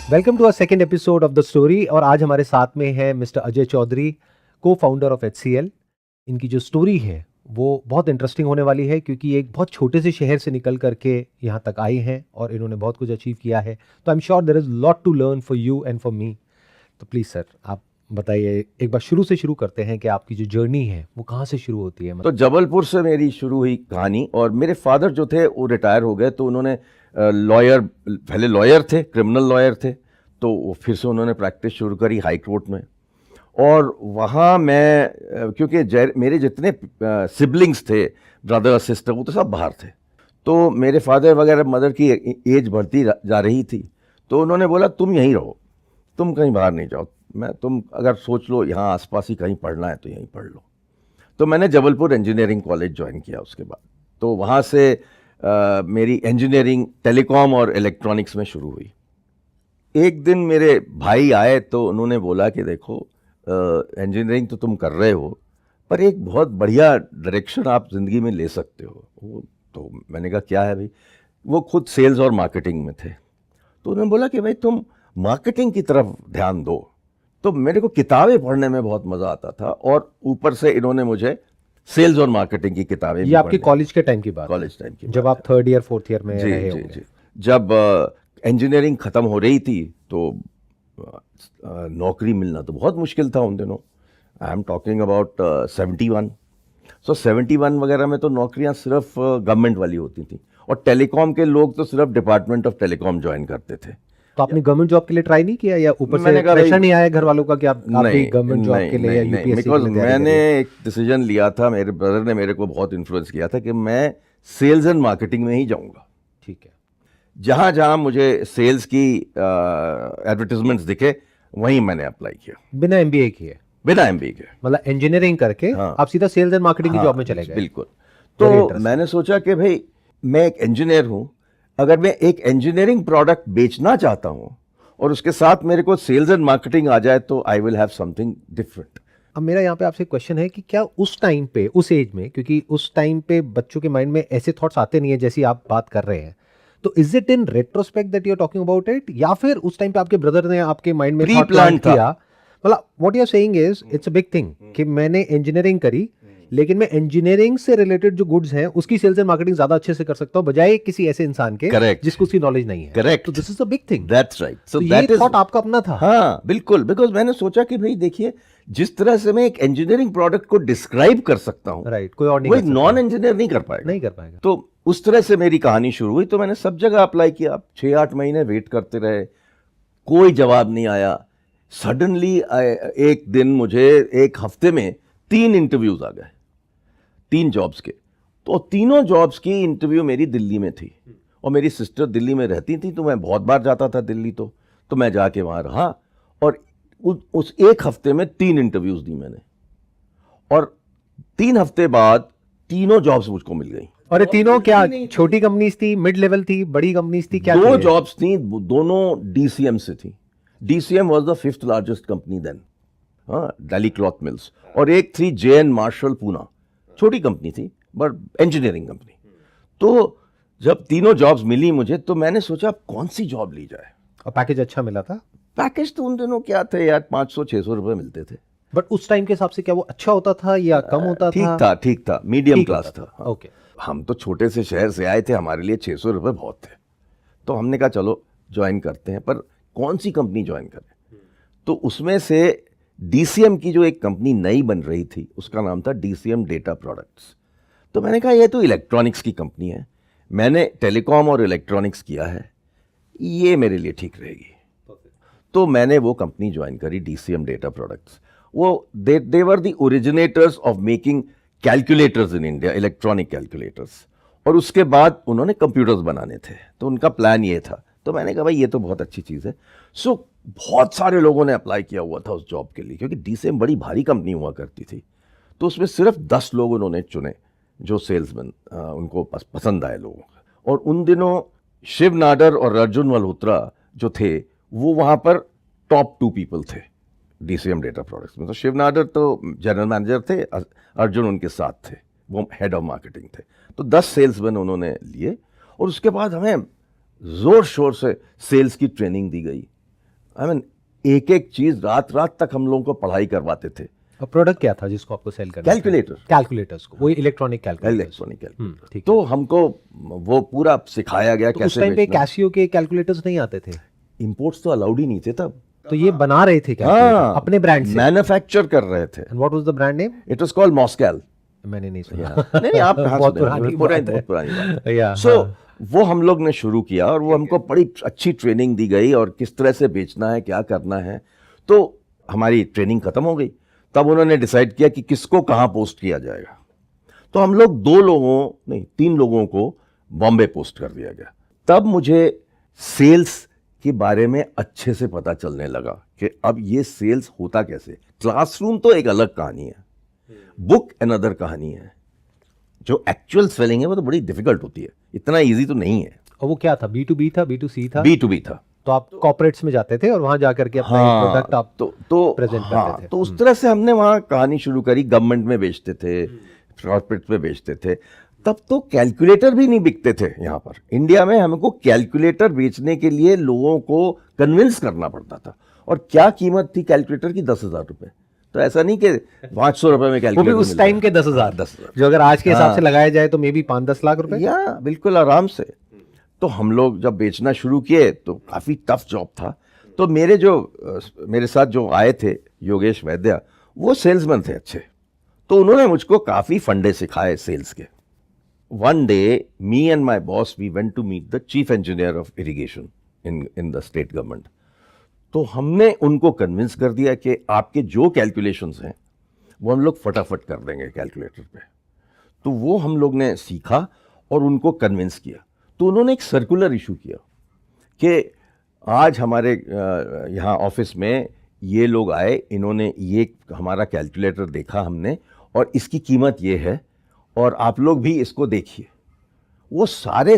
Welcome to a second episode of the story. और आज हमारे साथ में है मिस्टर अजय चौधरी, को फाउंडर ऑफ HCL। इनकी जो स्टोरी है वो बहुत इंटरेस्टिंग होने वाली है, क्योंकि एक बहुत छोटे से शहर से निकल करके यहाँ तक आए हैं और इन्होंने बहुत कुछ अचीव किया है। तो I am sure there is lot to learn for you and for me. तो प्लीज़ सर, आप बताइए, एक बार शुरू से शुरू करते हैं कि आपकी जो जर्नी है वो कहाँ से शुरू होती है। तो जबलपुर से मेरी शुरू हुई कहानी। और मेरे फादर जो थे वो रिटायर हो गए, तो उन्होंने पहले लॉयर थे, क्रिमिनल लॉयर थे, तो फिर से उन्होंने प्रैक्टिस शुरू करी हाई कोर्ट में। और वहाँ मैं क्योंकि मेरे जितने सिबलिंग्स थे, ब्रदर सिस्टर, वो तो सब बाहर थे। तो मेरे फादर वगैरह मदर की एज बढ़ती जा रही थी, तो उन्होंने बोला तुम यहीं रहो, तुम कहीं बाहर नहीं जाओ। तुम अगर सोच लो यहाँ आसपास ही कहीं पढ़ना है तो यहीं पढ़ लो। तो मैंने जबलपुर इंजीनियरिंग कॉलेज ज्वाइन किया उसके बाद। तो वहाँ से मेरी इंजीनियरिंग टेलीकॉम और इलेक्ट्रॉनिक्स में शुरू हुई। एक दिन मेरे भाई आए तो उन्होंने बोला कि देखो, इंजीनियरिंग तो तुम कर रहे हो, पर एक बहुत बढ़िया डायरेक्शन आप ज़िंदगी में ले सकते हो। तो मैंने कहा क्या है भाई? वो खुद सेल्स और मार्केटिंग में थे। तो उन्होंने बोला कि भाई तुम मार्केटिंग की तरफ ध्यान दो। तो मेरे को किताबें पढ़ने में बहुत मज़ा आता था, और ऊपर से इन्होंने मुझे सेल्स और मार्केटिंग की किताबें ये आपकी कॉलेज के टाइम की बात, कॉलेज टाइम की, जब आप थर्ड ईयर फोर्थ ईयर में रहे जी जी। जब इंजीनियरिंग ख़त्म हो रही थी तो नौकरी मिलना तो बहुत मुश्किल था उन दिनों। I am talking about 71। सो 71 वगैरह में तो नौकरियां सिर्फ गवर्नमेंट वाली होती थी, और टेलीकॉम के लोग तो सिर्फ डिपार्टमेंट ऑफ टेलीकॉम ज्वाइन करते थे। तो आपने गवर्नमेंट जॉब के लिए ट्राई नहीं किया, या ऊपर से प्रेशर नहीं आया घर वालों का कि आप भी गवर्नमेंट जॉब के लिए या यूपीएससी के लिए? मैंने एक डिसीजन लिया था, मेरे ब्रदर ने मेरे को बहुत इन्फ्लुएंस किया था कि मैं सेल्स एंड मार्केटिंग में ही जाऊंगा। ठीक है। जहाँ जहाँ मुझे सेल्स की एडवर्टीजमेंट्स दिखे वहीं मैंने अप्लाई किया, बिना एमबीए किए? बिना एमबीए के, मतलब इंजीनियरिंग करके हाँ, आप सीधा सेल्स एंड मार्केटिंग की जॉब में चले गए? बिल्कुल। तो मैंने सोचा कि भाई मैं एक इंजीनियर हूं, अगर मैं एक इंजीनियरिंग प्रोडक्ट बेचना चाहता हूं और उसके साथ मेरे को सेल्स एंड मार्केटिंग आ जाए तो I will have something different. अब मेरा यहाँ पे आपसे क्वेश्चन है कि क्या उस टाइम पे, उस एज में, क्योंकि उस टाइम पे बच्चों के माइंड में ऐसे थॉट्स आते नहीं है जैसी आप बात कर रहे हैं, तो is it in retrospect that you are talking about it, या फिर उस टाइम पे आपके ब्रदर ने आपके माइंड में थॉट प्लांट किया? मतलब what you are saying is it's a big thing कि मैंने इंजीनियरिंग करी, लेकिन मैं इंजीनियरिंग से रिलेटेड जो गुड्स हैं उसकी सेल्स एंड मार्केटिंग ज्यादा अच्छे से कर सकता हूं बजाय किसी ऐसे इंसान के जिसको उसकी नॉलेज नहीं है। करेक्ट। तो this is a big thing. That's right. So ये थॉट आपका अपना था? हाँ बिल्कुल, बिकॉज मैंने सोचा कि भाई देखिए, जिस तरह से मैं एक इंजीनियरिंग प्रोडक्ट को डिस्क्राइब कर सकता हूँ, राइट, कोई और नहीं, कोई नॉन इंजीनियर नहीं कर पाएगा। तो उस तरह से मेरी कहानी शुरू हुई। तो मैंने सब जगह अप्लाई किया, 6-8 महीने वेट करते रहे, कोई जवाब नहीं आया। सडनली एक दिन मुझे एक हफ्ते में 3 इंटरव्यूज आ गए, 3 जॉब्स के। तो तीनों जॉब्स की इंटरव्यू मेरी दिल्ली में थी, और मेरी सिस्टर दिल्ली में रहती थी, तो मैं बहुत बार जाता था दिल्ली। तो मैं जाके वहाँ रहा, और उस एक हफ्ते में 3 इंटरव्यूज दी मैंने, और 3 हफ्ते बाद तीनों जॉब्स मुझको मिल गई। और ये तीनों क्या छोटी कंपनीज थी, मिड लेवल थी, बड़ी कंपनीज थी, क्या? 2 जॉब्स थी, दोनों डीसीएम से थी। DCM was the 5th largest company then, हाँ, दिल्ली क्लॉथ मिल्स। और एक थी JN मार्शल पूना, छोटी कंपनी थी बट इंजीनियरिंग कंपनी। तो जब तीनों जॉब्स मिली मुझे, तो मैंने सोचा कौन सी जॉब ली जाए। और पैकेज अच्छा मिला था? पैकेज तो उन दिनों क्या थे यार, 500-600 रुपए मिलते थे। बट उस टाइम के हिसाब से क्या वो अच्छा होता था या कम होता था? ठीक था, मीडियम क्लास था। ओके। हम तो छोटे से शहर से आए थे, हमारे लिए 600 रुपए बहुत थे। तो हमने कहा चलो ज्वाइन करते हैं, पर कौन सी कंपनी ज्वाइन करें? तो उसमें से डीसीएम की जो एक कंपनी नई बन रही थी, उसका नाम था डीसीएम डेटा प्रोडक्ट्स। तो मैंने कहा ये तो इलेक्ट्रॉनिक्स की कंपनी है, मैंने टेलीकॉम और इलेक्ट्रॉनिक्स किया है, ये मेरे लिए ठीक रहेगी। तो मैंने वो कंपनी ज्वाइन करी, डीसीएम डेटा प्रोडक्ट्स। वो they were the originators of making calculators in India, electronic calculators. और उसके बाद उन्होंने कंप्यूटर्स बनाने थे, तो उनका प्लान ये था। तो मैंने कहा भाई ये तो बहुत अच्छी चीज़ है। सो बहुत सारे लोगों ने अप्लाई किया हुआ था उस जॉब के लिए, क्योंकि डीसीएम बड़ी भारी कंपनी हुआ करती थी। तो उसमें सिर्फ 10 लोग उन्होंने चुने जो सेल्समैन उनको पसंद आए लोगों को। और उन दिनों शिव नाडर और अर्जुन मल्होत्रा जो थे, वो वहाँ पर टॉप 2 पीपल थे डीसीएम डेटा प्रोडक्ट्स में। तो शिव नाडर तो जनरल मैनेजर थे, अर्जुन उनके साथ थे, वो हेड ऑफ मार्केटिंग थे। तो 10 सेल्समैन उन्होंने लिए, और उसके बाद हमें ज़ोर शोर से सेल्स की ट्रेनिंग दी गई। आई मीन एक एक चीज रात रात तक हम लोगों को पढ़ाई करवाते थे। और प्रोडक्ट क्या था जिसको आपको सेल करना? कैलकुलेटर। कैलकुलेटर्स को, वही इलेक्ट्रॉनिक कैलकुलेटर। Electronic calculator. ठीक है। तो हमको वो पूरा सिखाया गया तो उस कैसे टाइम पे बेचना। कैसियो के कैलकुलेटर्स नहीं आते थे, इंपोर्ट्स तो अलाउड ही नहीं थे तब। तो ये बना रहे थे कैलकुलेटर अपने ब्रांड से। मैन्युफैक्चर कर रहे थे। And what was the brand name? It was called Moscal. मैंने नहीं सुना। नहीं आप कहाँ बहुत सुने? पुरानी बहुत बात है। पुरानी बात है। या, सो हाँ। वो हम लोग ने शुरू किया और वो हमको बड़ी अच्छी ट्रेनिंग दी गई और किस तरह से बेचना है, क्या करना है। तो हमारी ट्रेनिंग खत्म हो गई। तब उन्होंने डिसाइड किया कि किसको कहाँ पोस्ट किया जाएगा। तो हम लोग 3 लोगों को बॉम्बे पोस्ट कर दिया गया। तब मुझे सेल्स के बारे में अच्छे से पता चलने लगा कि अब ये सेल्स होता कैसे। क्लासरूम तो एक अलग कहानी है, बुक अनदर कहानी है। जो एक्चुअल सेलिंग है वो तो बड़ी डिफिकल्ट होती है, इतना इजी तो नहीं है। और वो क्या था? B2B था, B2C था? B2B था। तो आप कॉर्पोरेट्स में जाते थे और वहां जाकर के अपना प्रोडक्ट आप प्रेजेंट करते थे। तो उस तरह से हमने वहाँ कहानी शुरू करी। गवर्नमेंट में बेचते थे, कॉर्पोरेट में बेचते थे। तब तो कैलकुलेटर भी नहीं बिकते थे यहाँ पर इंडिया में। हमको कैलकुलेटर बेचने के लिए लोगों को कन्विंस करना पड़ता था। और क्या कीमत थी कैलकुलेटर की? 10,000 रुपए। तो ऐसा नहीं कि 500 रुपए में कैलकुलेटर, वो भी उस टाइम के 10,000। 10,000 जो अगर आज के हिसाब से लगाया जाए तो मे बी 5-10 लाख रुपए। या बिल्कुल आराम से। तो हम लोग जब बेचना शुरू किए तो काफ़ी टफ जॉब था। तो मेरे साथ जो आए थे योगेश वैद्या, वो सेल्समैन थे अच्छे। तो उन्होंने मुझको काफ़ी फंडे सिखाए सेल्स के। One day me and my boss we went to meet the chief engineer of irrigation in the state government. तो हमने उनको कन्विंस कर दिया कि आपके जो कैलकुलेशंस हैं वो हम लोग फटाफट कर देंगे कैलकुलेटर पे। तो वो हम लोग ने सीखा और उनको कन्विंस किया। तो उन्होंने एक सर्कुलर इशू किया कि आज हमारे यहाँ ऑफिस में ये लोग आए, इन्होंने ये हमारा कैलकुलेटर देखा हमने और इसकी कीमत ये है और आप लोग भी इसको देखिए। वो सारे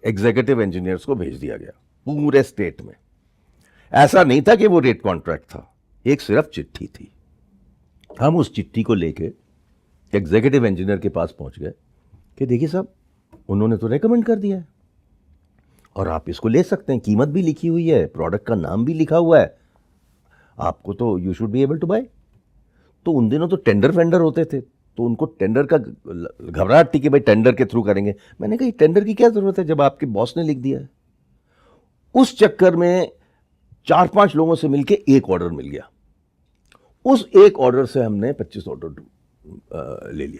एग्जीक्यूटिव इंजीनियर्स को भेज दिया गया पूरे स्टेट में। ऐसा नहीं था कि वो रेट कॉन्ट्रैक्ट था, एक सिर्फ चिट्ठी थी। हम उस चिट्ठी को लेके एग्जीक्यूटिव इंजीनियर के पास पहुंच गए कि देखिए साहब, उन्होंने तो रेकमेंड कर दिया है और आप इसको ले सकते हैं, कीमत भी लिखी हुई है, प्रोडक्ट का नाम भी लिखा हुआ है, आपको तो you should be able to buy. तो उन दिनों तो टेंडर वेंडर होते थे, तो उनको टेंडर का घबराहट थी कि भाई टेंडर के थ्रू करेंगे। मैंने कहा टेंडर की क्या जरूरत है जब आपके बॉस ने लिख दिया है। उस चक्कर में 4-5 लोगों से मिलके एक ऑर्डर मिल गया। उस एक ऑर्डर से हमने 25 ऑर्डर ले लिए।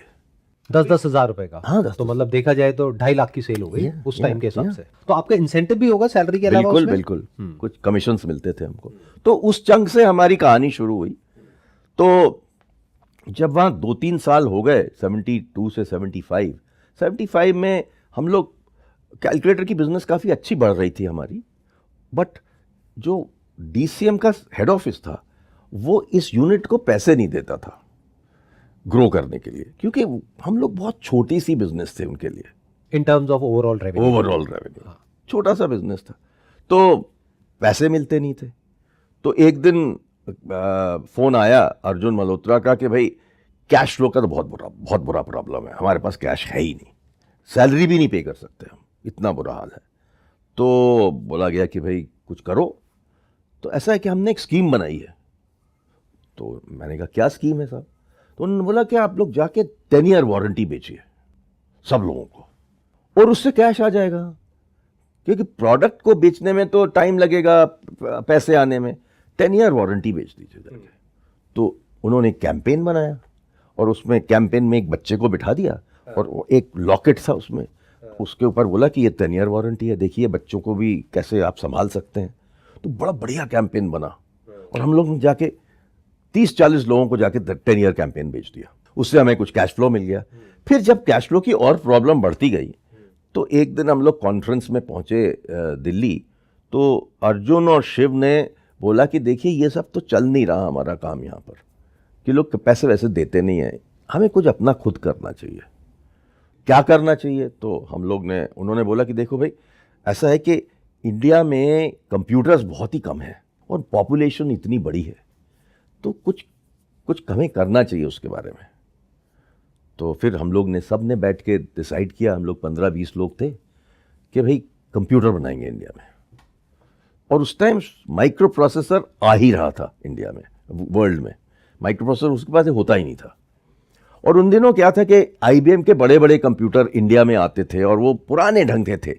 10-10 हजार रुपए का। हाँ, 10-10 तो मतलब देखा जाए तो 2.5 लाख की सेल हो गई उस टाइम के हिसाब से। तो आपका इंसेंटिव भी होगा सैलरी के अलावा उसमें? बिल्कुल कुछ कमीशंस मिलते थे हमको। तो उस चंक से हमारी कहानी शुरू हुई। तो जब वहाँ 2-3 साल हो गए, 72 से 75 में हम लोग कैलकुलेटर की बिजनेस काफ़ी अच्छी बढ़ रही थी हमारी। बट जो DCM का हेड ऑफिस था वो इस यूनिट को पैसे नहीं देता था ग्रो करने के लिए, क्योंकि हम लोग बहुत छोटी सी बिजनेस थे उनके लिए in terms of overall revenue. छोटा सा बिजनेस था, तो पैसे मिलते नहीं थे। तो एक दिन फोन आया अर्जुन मल्होत्रा का कि भाई कैश फ्लो का तो बहुत बुरा प्रॉब्लम है, हमारे पास कैश है ही नहीं, सैलरी भी नहीं पे कर सकते हम, इतना बुरा हाल है। तो बोला गया कि भाई कुछ करो। तो ऐसा है कि हमने एक स्कीम बनाई है। तो मैंने कहा क्या स्कीम है साहब? तो उन्होंने बोला कि आप लोग जाके 10 ईयर वारंटी बेचिए सब लोगों को और उससे कैश आ जाएगा, क्योंकि प्रोडक्ट को बेचने में तो टाइम लगेगा पैसे आने में, 10 ईयर वारंटी बेच दीजिए जाके। तो उन्होंने कैंपेन बनाया और उसमें कैंपेन में एक बच्चे को बिठा दिया और एक लॉकेट था उसमें, उसके ऊपर बोला कि ये 10 ईयर वारंटी है, देखिए बच्चों को भी कैसे आप संभाल सकते हैं। तो बड़ा बढ़िया कैंपेन बना और हम लोग ने जाके 30-40 लोगों को जाके 10 ईयर कैंपेन बेच दिया। उससे हमें कुछ कैश फ्लो मिल गया। फिर जब कैश फ्लो की और प्रॉब्लम बढ़ती गई तो एक दिन हम लोग कॉन्फ्रेंस में पहुंचे दिल्ली। तो अर्जुन और शिव ने बोला कि देखिए ये सब तो चल नहीं रहा हमारा काम यहाँ पर, कि लोग पैसे वैसे देते नहीं हैं, हमें कुछ अपना खुद करना चाहिए। क्या करना चाहिए? तो हम लोग ने, उन्होंने बोला कि देखो भाई ऐसा है कि इंडिया में कंप्यूटर्स बहुत ही कम है और पॉपुलेशन इतनी बड़ी है, तो कुछ हमें करना चाहिए उसके बारे में। तो फिर हम लोग ने सब ने बैठ के डिसाइड किया, हम लोग 15-20 लोग थे कि भाई कंप्यूटर बनाएंगे इंडिया में। और उस टाइम माइक्रो प्रोसेसर आ ही रहा था इंडिया में, वर्ल्ड में माइक्रो प्रोसेसर उसके पास होता ही नहीं था। और उन दिनों क्या था कि IBM के बड़े बड़े कंप्यूटर इंडिया में आते थे और वो पुराने ढंग के थे,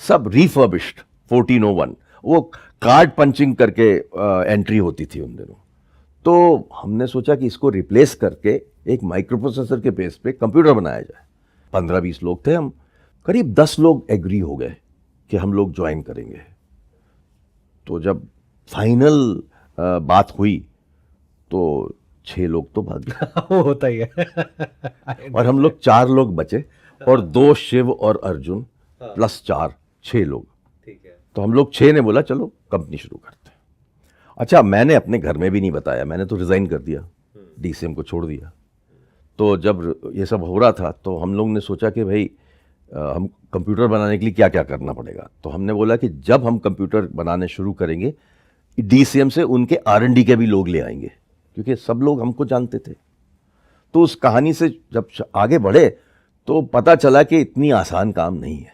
सब रिफर्बिश्ड 1401, वो कार्ड पंचिंग करके एंट्री होती थी उन दिनों। तो हमने सोचा कि इसको रिप्लेस करके एक माइक्रो प्रोसेसर के बेस पे कंप्यूटर बनाया जाए। 15-20 लोग थे हम, करीब 10 लोग एग्री हो गए कि हम लोग ज्वाइन करेंगे। तो जब फाइनल बात हुई तो 6 लोग तो भाग गए वो होता ही है। और हम लोग 4 लोग बचे, और 2 शिव और अर्जुन प्लस 4, 6 लोग। ठीक है। तो हम लोग 6 ने बोला चलो कंपनी शुरू करते हैं। अच्छा, मैंने अपने घर में भी नहीं बताया, मैंने तो रिजाइन कर दिया, DCM को छोड़ दिया। तो जब ये सब हो रहा था तो हम लोग ने सोचा कि भाई हम कंप्यूटर बनाने के लिए क्या क्या करना पड़ेगा। तो हमने बोला कि जब हम कंप्यूटर बनाने शुरू करेंगे, DCM से उनके R&D के भी लोग ले आएंगे, क्योंकि सब लोग हमको जानते थे। तो उस कहानी से जब आगे बढ़े तो पता चला कि इतनी आसान काम नहीं है।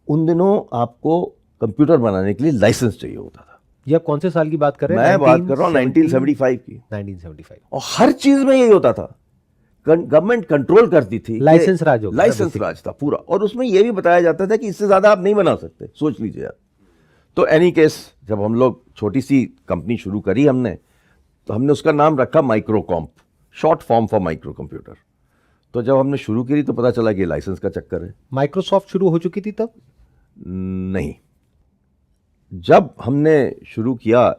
उन दिनों आपको कंप्यूटर बनाने के लिए लाइसेंस चाहिए होता था। ये आप कौन से साल की बात कर रहे हैं? मैं बात कर रहा हूँ 1975 की। 1975। और हर चीज में यही होता था, गवर्नमेंट कंट्रोल करती थी, लाइसेंस राज हो गया, लाइसेंस राज था पूरा। और उसमें यह भी बताया जाता था कि इससे ज्यादा आप नहीं बना सकते, सोच लीजिए आप। तो एनी केस, जब हम लोग छोटी सी कंपनी शुरू करी हमने, तो हमने उसका नाम रखा Microcomp, short form for micro computer. तो जब हमने शुरू करी तो पता चला कि लाइसेंस का चक्कर है। माइक्रोसॉफ्ट शुरू हो चुकी थी तब? नहीं, जब हमने शुरू किया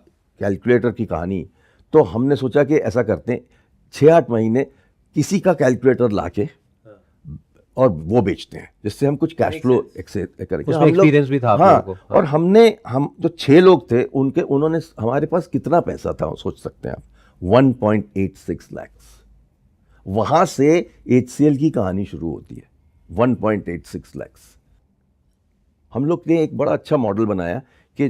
कैलकुलेटर की कहानी, तो हमने सोचा कि ऐसा करते हैं, 6-8 महीने किसी का कैलकुलेटर लाके और वो बेचते हैं, जिससे हम कुछ कैश फ्लो करेंगे। उसमें एक्सपीरियंस भी था आप लोगों को। हाँ, और हम जो 6 लोग थे उन्होंने हमारे पास कितना पैसा था सोच सकते हैं आप, 1.86 लाख। वहां से HCL की कहानी शुरू होती है, 1.86 लाख। हम लोग ने एक बड़ा अच्छा मॉडल बनाया कि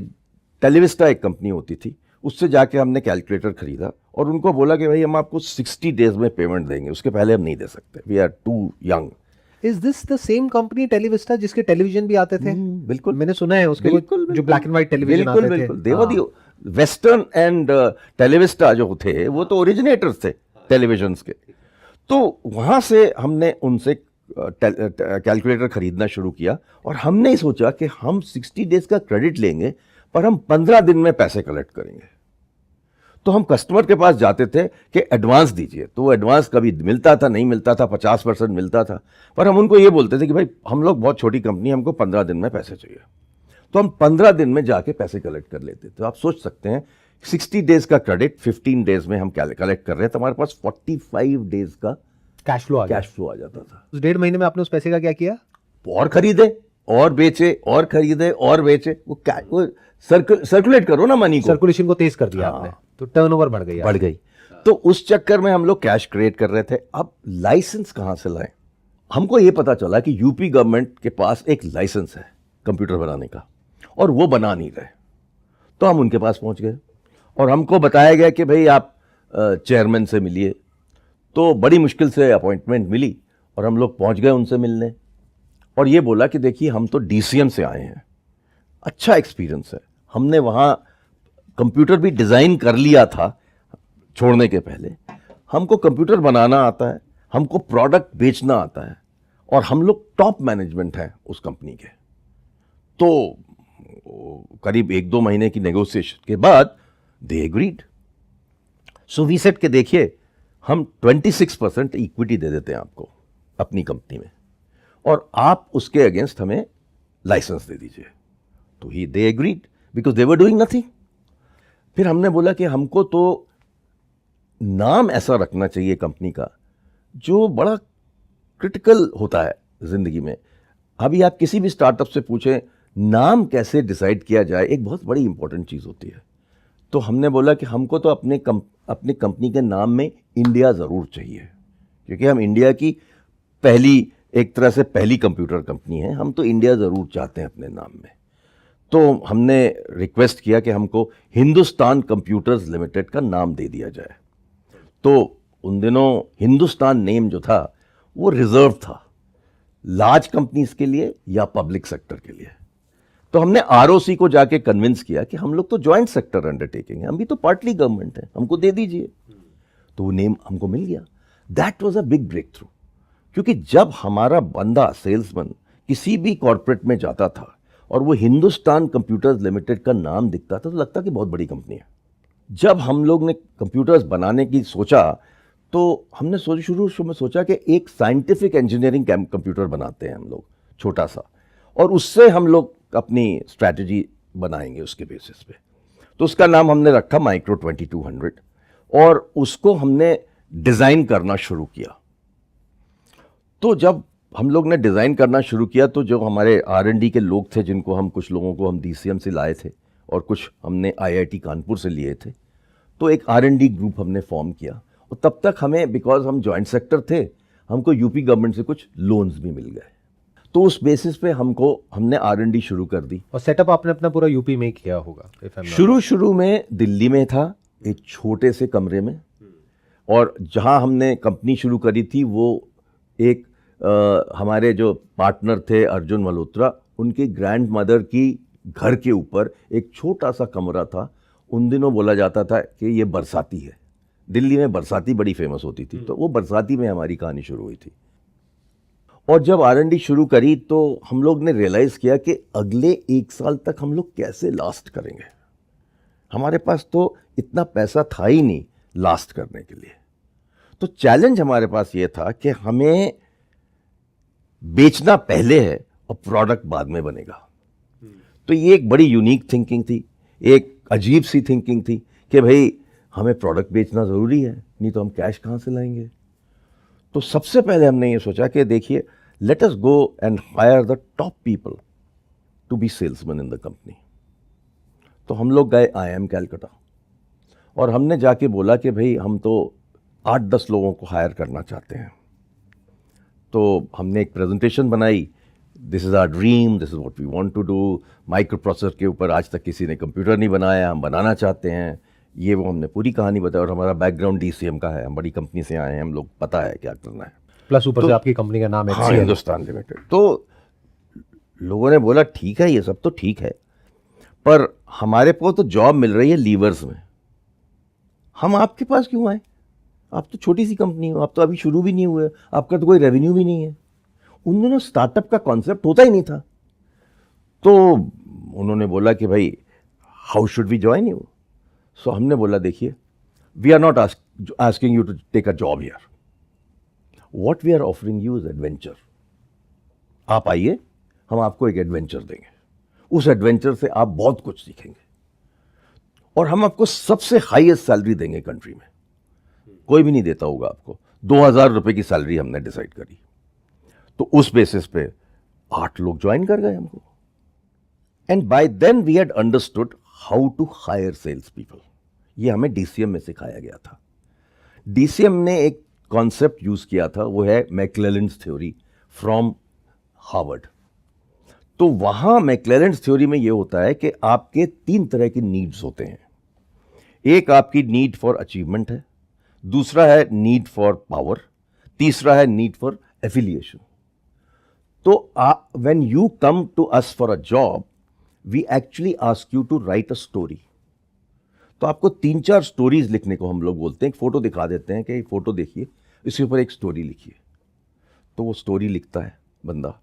टेलीविस्टा एक कंपनी होती थी, उससे जाके हमने कैलकुलेटर खरीदा और उनको बोला कि भाई हम आपको 60 डेज में पेमेंट देंगे, उसके पहले हम नहीं दे सकते, we are too young. Is this the same company Televista जिसके टेलीविजन भी आते थे? बिल्कुल, मैंने सुना है उसके जो ब्लैक एंड व्हाइट टेलीविजन आते थे। बिल्कुल, देव वेस्टर्न एंड टेलीविस्टा जो थे वो तो ओरिजिनेटर्स थे टेलीविजन के। तो वहां से हमने उनसे कैलकुलेटर खरीदना शुरू किया और हमने सोचा कि हम 60 डेज का क्रेडिट लेंगे, पर हम 15 दिन में पैसे कलेक्ट करेंगे। तो हम कस्टमर के पास जाते थे कि एडवांस दीजिए, तो वो एडवांस कभी मिलता था, नहीं मिलता था, 50% मिलता था, पर हम उनको ये बोलते थे कि भाई हम लोग बहुत छोटी कंपनी, हमको 15 दिन में पैसे चाहिए। तो हम 15 दिन में जाके पैसे कलेक्ट कर लेते थे। तो आप सोच सकते हैं 60 डेज का क्रेडिट 15 डेज में हम कलेक्ट कर रहे हैं, तो हमारे पास 45 डेज का कैश फ्लो आ जाता था। उस 1.5 महीने में आपने उस पैसे का क्या किया? और खरीदे और बेचे, और खरीदे और बेचे, वो सर्कुलेट करो ना मनी को, सर्कुलेशन को तेज कर दिया आपने, तो टर्नओवर बढ़ गई। तो उस चक्कर में हम लोग कैश क्रिएट कर रहे थे। अब लाइसेंस कहां से लाएं? हमको ये पता चला कि यूपी गवर्नमेंट के पास एक लाइसेंस है कंप्यूटर बनाने का, और वो बना नहीं रहे। तो हम उनके पास पहुंच गए और हमको बताया गया कि भाई आप चेयरमैन से मिलिए। तो बड़ी मुश्किल से अपॉइंटमेंट मिली और हम लोग पहुंच गए उनसे मिलने, और ये बोला कि देखिए हम तो DCM से आए हैं, अच्छा एक्सपीरियंस है, हमने वहां कंप्यूटर भी डिजाइन कर लिया था छोड़ने के पहले, हमको कंप्यूटर बनाना आता है, हमको प्रोडक्ट बेचना आता है, और हम लोग टॉप मैनेजमेंट हैं उस कंपनी के। तो करीब 1-2 महीने की नेगोशिएशन के बाद they agreed. So we said के देखिए हम 26% इक्विटी दे देते हैं आपको अपनी कंपनी में, और आप उसके अगेंस्ट हमें लाइसेंस दे दीजिए। तो ही they agreed because they were doing nothing. फिर हमने बोला कि हमको तो नाम ऐसा रखना चाहिए कंपनी का जो बड़ा क्रिटिकल होता है जिंदगी में। अभी आप किसी भी स्टार्टअप से पूछें नाम कैसे डिसाइड किया जाए, एक बहुत बड़ी इंपॉर्टेंट चीज होती है। तो हमने बोला कि हमको तो अपने कंपनी के नाम में इंडिया जरूर चाहिए, क्योंकि हम इंडिया की एक तरह से पहली कंप्यूटर कंपनी है, हम तो इंडिया जरूर चाहते हैं अपने नाम में। तो हमने रिक्वेस्ट किया कि हमको हिंदुस्तान कंप्यूटर्स लिमिटेड का नाम दे दिया जाए। तो उन दिनों हिंदुस्तान नेम जो था वो रिजर्व था लार्ज कंपनीज के लिए या पब्लिक सेक्टर के लिए। तो हमने आरओसी को जाके कन्विंस किया कि हम लोग तो ज्वाइंट सेक्टर अंडरटेकिंग है, हम भी तो पार्टली गवर्नमेंट है, हमको दे दीजिए। तो वो नेम हमको मिल गया। That was a big breakthrough, क्योंकि जब हमारा बंदा सेल्समैन किसी भी कॉर्पोरेट में जाता था और वो हिंदुस्तान कंप्यूटर्स लिमिटेड का नाम दिखता था तो लगता कि बहुत बड़ी कंपनी है। जब हम लोग ने कंप्यूटर्स बनाने की सोचा तो हमने शुरू में सोचा कि एक साइंटिफिक इंजीनियरिंग कंप्यूटर बनाते हैं हम लोग, छोटा सा, और उससे हम लोग अपनी स्ट्रैटेजी बनाएंगे उसके बेसिस पे। तो उसका नाम हमने रखा माइक्रो 2200 और उसको हमने डिज़ाइन करना शुरू किया। तो जब हम लोग ने डिज़ाइन करना शुरू किया तो जो हमारे R&D के लोग थे, जिनको हम कुछ लोगों को हम DCM से लाए थे और कुछ हमने IIT कानपुर से लिए थे, तो एक R&D ग्रुप हमने फॉर्म किया। और तब तक हमें, बिकॉज हम जॉइंट सेक्टर थे, हमको यूपी गवर्नमेंट से कुछ लोन्स भी मिल गए। तो उस बेसिस पे हमने R&D शुरू कर दी। और सेटअप आपने अपना पूरा यूपी में ही किया होगा? शुरू में दिल्ली में था, एक छोटे से कमरे में, और जहां हमने कंपनी शुरू करी थी वो एक हमारे जो पार्टनर थे अर्जुन मल्होत्रा, उनकी ग्रैंड मदर की घर के ऊपर एक छोटा सा कमरा था। उन दिनों बोला जाता था कि ये बरसाती है, दिल्ली में बरसाती बड़ी फेमस होती थी, तो वो बरसाती में हमारी कहानी शुरू हुई थी। और जब R&D शुरू करी तो हम लोग ने रियलाइज किया कि अगले 1 साल तक हम लोग कैसे लास्ट करेंगे। हमारे पास तो इतना पैसा था ही नहीं लास्ट करने के लिए। तो चैलेंज हमारे पास ये था कि हमें बेचना पहले है और प्रोडक्ट बाद में बनेगा। तो ये एक बड़ी यूनिक थिंकिंग थी, एक अजीब सी थिंकिंग थी कि भाई हमें प्रोडक्ट बेचना ज़रूरी है, नहीं तो हम कैश कहाँ से लाएंगे। तो सबसे पहले हमने ये सोचा कि देखिए, let us go and hire the top people to be salesman in the company. तो हम लोग गए IIM कैलकाटा और हमने जाके बोला कि भाई हम तो 8-10 लोगों को हायर करना चाहते हैं। तो हमने एक प्रेजेंटेशन बनाई, this is our dream, this is what we want to do. Microprocessor के ऊपर आज तक किसी ने कंप्यूटर नहीं बनाया, हम बनाना चाहते हैं। ये वो हमने पूरी कहानी बताई। और हमारा बैकग्राउंड DCM का है, हम बड़ी कंपनी से आए हैं, हम लोग पता है क्या करना है। प्लस ऊपर से आपकी कंपनी का नाम है हाँ, हिंदुस्तान लिमिटेड। तो लोगों ने बोला ठीक है, ये सब तो ठीक है, पर हमारे को तो जॉब मिल रही है लीवर्स में, हम आपके पास क्यों आए? आप तो छोटी सी कंपनी हो, आप तो अभी शुरू भी नहीं हुए, आपका तो कोई रेवेन्यू भी नहीं है। उन दिनों स्टार्टअप का कॉन्सेप्ट होता ही नहीं था। तो उन्होंने बोला कि भाई how should we join you? So हमने बोला देखिए, we are not asking you to take a job here, what we are offering you is adventure. आप आइए, हम आपको एक एडवेंचर देंगे, उस एडवेंचर से आप बहुत कुछ सीखेंगे और हम आपको सबसे हाईएस्ट सैलरी देंगे कंट्री में, कोई भी नहीं देता होगा आपको। 2000 रुपए की सैलरी हमने डिसाइड करी। तो उस बेसिस पे 8 लोग ज्वाइन कर गए हमको। And by then we had understood how to hire sales people. ये हमें DCM में सिखाया गया था। DCM ने एक कॉन्सेप्ट यूज किया था, वो है मैक्लेलैंड्स थ्योरी फ्रॉम हार्वर्ड। तो वहां मैक्लेलैंड्स थ्योरी में ये होता है कि आपके 3 तरह की नीड्स होते हैं। एक आपकी नीड फॉर अचीवमेंट है, दूसरा है नीड फॉर पावर, तीसरा है नीड फॉर एफिलिएशन। तो when you come to us for a job, we actually ask you to write a story. तो आपको 3-4 स्टोरीज लिखने को हम लोग बोलते हैं, एक फोटो दिखा देते हैं कि फोटो देखिए, इसके ऊपर एक स्टोरी लिखिए। तो वो स्टोरी लिखता है बंदा।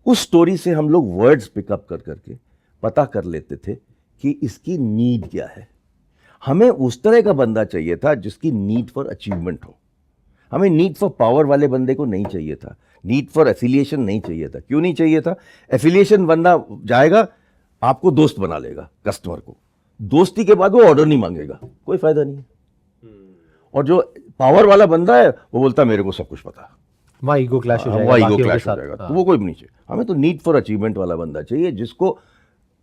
उस स्टोरी से हम लोग वर्ड्स पिकअप कर करके पता कर लेते थे कि इसकी नीड क्या है। हमें उस तरह का बंदा चाहिए था जिसकी नीड फॉर अचीवमेंट हो। हमें नीड फॉर पावर वाले बंदे को नहीं चाहिए था, नीड फॉर एफिलिएशन नहीं चाहिए था। क्यों नहीं चाहिए था? एफिलिएशन बंदा जाएगा, आपको दोस्त बना लेगा, कस्टमर को, दोस्ती के बाद वो ऑर्डर नहीं मांगेगा, कोई फायदा नहीं है। और जो पावर वाला बंदा है वो बोलता है मेरे को सब कुछ पता है, वहाँ ईगो क्लैश हो जाएगा, वहाँ ईगो बाकियों के क्लैश हो साथ। जाएगा। तो वो कोई भी नहीं चाहिए। हमें तो नीड फॉर अचीवमेंट वाला बंदा चाहिए, जिसको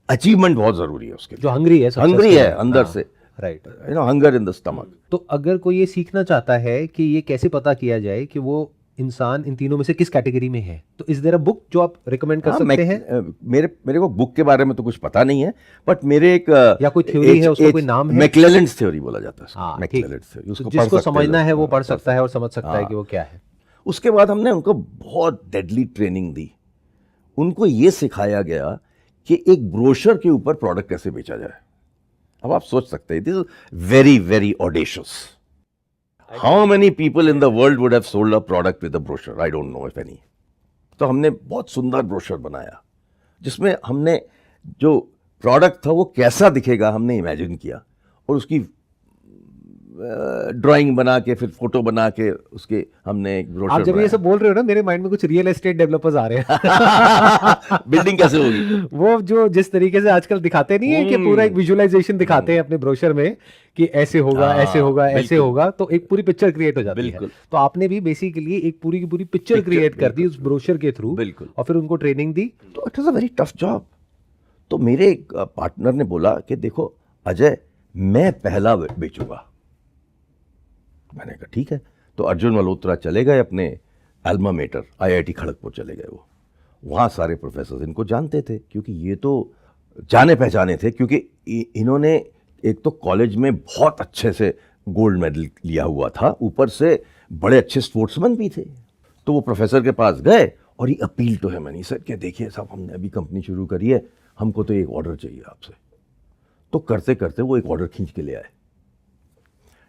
अचीवमेंट बहुत जरूरी है, उसके जो हंग्री है, हंग्री है अंदर से, right, you know, hunger in the stomach. तो अगर कोई ये सीखना चाहता है कि ये कैसे पता किया जाए कि वो इंसान इन तीनों में से किस कैटेगरी में है, तो इज देयर अ बुक जो आप रिकमेंड कर सकते हैं? मेरे को बुक के बारे में तो कुछ पता नहीं है, बट मेरे एक या कोई थ्योरी है, उसका कोई नाम है? मैक्लेलैंड्स थ्योरी बोला जाता है। हाँ, मैक्लेलैंड्स थ्योरी, उसको जिसको समझना है वो पढ़ सकता है और समझ सकता है कि वो क्या है। उसके बाद हमने उनको बहुत डेडली ट्रेनिंग दी। उनको ये सिखाया गया कि एक ब्रोशर के ऊपर प्रोडक्ट कैसे बेचा जाए। अब आप सोच सकते हैं, this is very very audacious. How many people in the world would have sold a product with a brochure? I don't know if any. तो हमने बहुत सुंदर ब्रोशर बनाया जिसमें हमने जो प्रोडक्ट था वो कैसा दिखेगा हमने इमेजिन किया, और उसकी ड्राइंग बना के फिर फोटो बना के उसके हमने एक ब्रोशर आप जब ये बनाया। सब बोल रहे हो ना, मेरे माइंड में कुछ रियल एस्टेट डेवलपर्स आ रहे हैं। बिल्डिंग कैसे होगी? वो जो जिस तरीके से आजकल दिखाते नहीं है कि पूरा एक विजुअलाइजेशन दिखाते हैं अपने ब्रोशर में कि ऐसे होगा, हाँ, ऐसे होगा, ऐसे बिल्कुल। होगा, तो एक पूरी पिक्चर क्रिएट हो जाती है। बिल्कुल। तो आपने भी बेसिकली एक पूरी की पूरी पिक्चर क्रिएट कर दी उस ब्रोशर के थ्रू, बिल्कुल। और फिर उनको ट्रेनिंग दी। तो it was a very tough job. तो मेरे एक पार्टनर ने बोला कि देखो अजय, मैं पहला बेचूंगा। मैंने कहा ठीक है। तो अर्जुन मल्होत्रा चले गए अपने अल्मा मेटर, IIT खड़गपुर चले गए। वो वहाँ सारे प्रोफेसर इनको जानते थे क्योंकि ये तो जाने पहचाने थे, क्योंकि इन्होंने एक तो कॉलेज में बहुत अच्छे से गोल्ड मेडल लिया हुआ था, ऊपर से बड़े अच्छे स्पोर्ट्समैन भी थे। तो वो प्रोफेसर के पास गए और ये appeal to him, he said कि देखिए साहब, हमने अभी कंपनी शुरू करी है, हमको तो एक ऑर्डर चाहिए आपसे। तो करते करते वो एक ऑर्डर खींच के ले आए।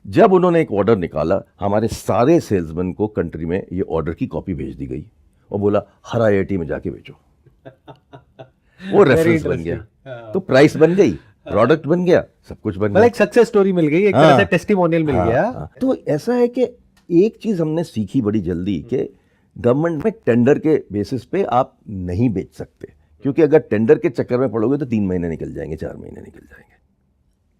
जब उन्होंने एक ऑर्डर निकाला, हमारे सारे सेल्समैन को कंट्री में ये ऑर्डर की कॉपी भेज दी गई और बोला हर IIT में जाके बेचो। वो रेफरेंस बन गया, तो प्राइस बन गई, प्रोडक्ट बन गया, सब कुछ बन मतलब गया। एक सक्सेस स्टोरी मिल गई, एक तरह से टेस्टिमोनियल मिल गया। तो ऐसा है कि एक चीज हमने सीखी बड़ी जल्दी कि गवर्नमेंट में टेंडर के बेसिस पे आप नहीं बेच सकते, क्योंकि अगर टेंडर के चक्कर में पड़ोगे तो 3 महीने निकल जाएंगे, 4 महीने निकल जाएंगे।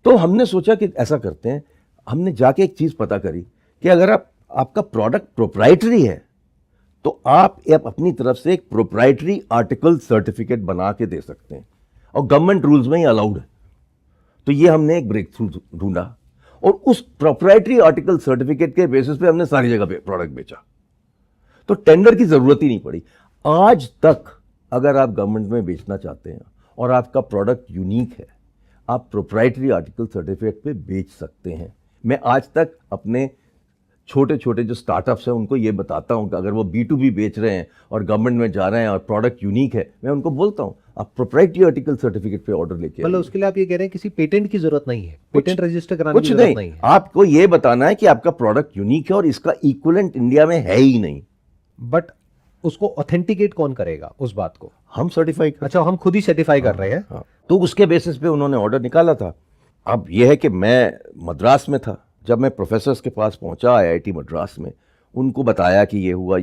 तो हमने सोचा कि ऐसा करते हैं, हमने जाके एक चीज पता करी कि अगर आपका प्रोडक्ट प्रोप्राइटरी है तो आप अपनी तरफ से एक प्रोप्राइटरी आर्टिकल सर्टिफिकेट बना के दे सकते हैं, और गवर्नमेंट रूल्स में ही अलाउड है। तो ये हमने एक ब्रेक थ्रू ढूंढा, और उस प्रोप्राइटरी आर्टिकल सर्टिफिकेट के बेसिस पे हमने सारी जगह पे प्रोडक्ट बेचा। तो टेंडर की जरूरत ही नहीं पड़ी। आज तक अगर आप गवर्नमेंट में बेचना चाहते हैं और आपका प्रोडक्ट यूनिक है, आप प्रोप्राइटरी आर्टिकल सर्टिफिकेट पे बेच सकते हैं। मैं आज तक अपने छोटे छोटे जो स्टार्टअप्स हैं उनको ये बताता हूं कि अगर वो B2B बेच रहे हैं और गवर्नमेंट में जा रहे हैं और प्रोडक्ट यूनिक है, मैं उनको बोलता हूं आप प्रोप्राइटरी आर्टिकल सर्टिफिकेट पे ऑर्डर लेके मतलब आइए। उसके लिए आप ये कह रहे हैं किसी पेटेंट की जरूरत नहीं है, पेटेंट रजिस्टर कराने कुछ की जरूरत नहीं है। आपको ये बताना है कि आपका प्रोडक्ट यूनिक है और इसका इक्विवेलेंट इंडिया में है ही नहीं। बट उसको ऑथेंटिकेट कौन करेगा उस बात को? हम सर्टिफाई कर। अच्छा, हम खुद ही सर्टिफाई कर रहे हैं। हाँ, तो उसके बेसिस पे उन्होंने ऑर्डर निकाला था। अब यह है कि मैं मद्रास में था, जब मैं प्रोफेसर्स के पास पहुंचा IIT मद्रास में, उनको बताया कि ये हुआ,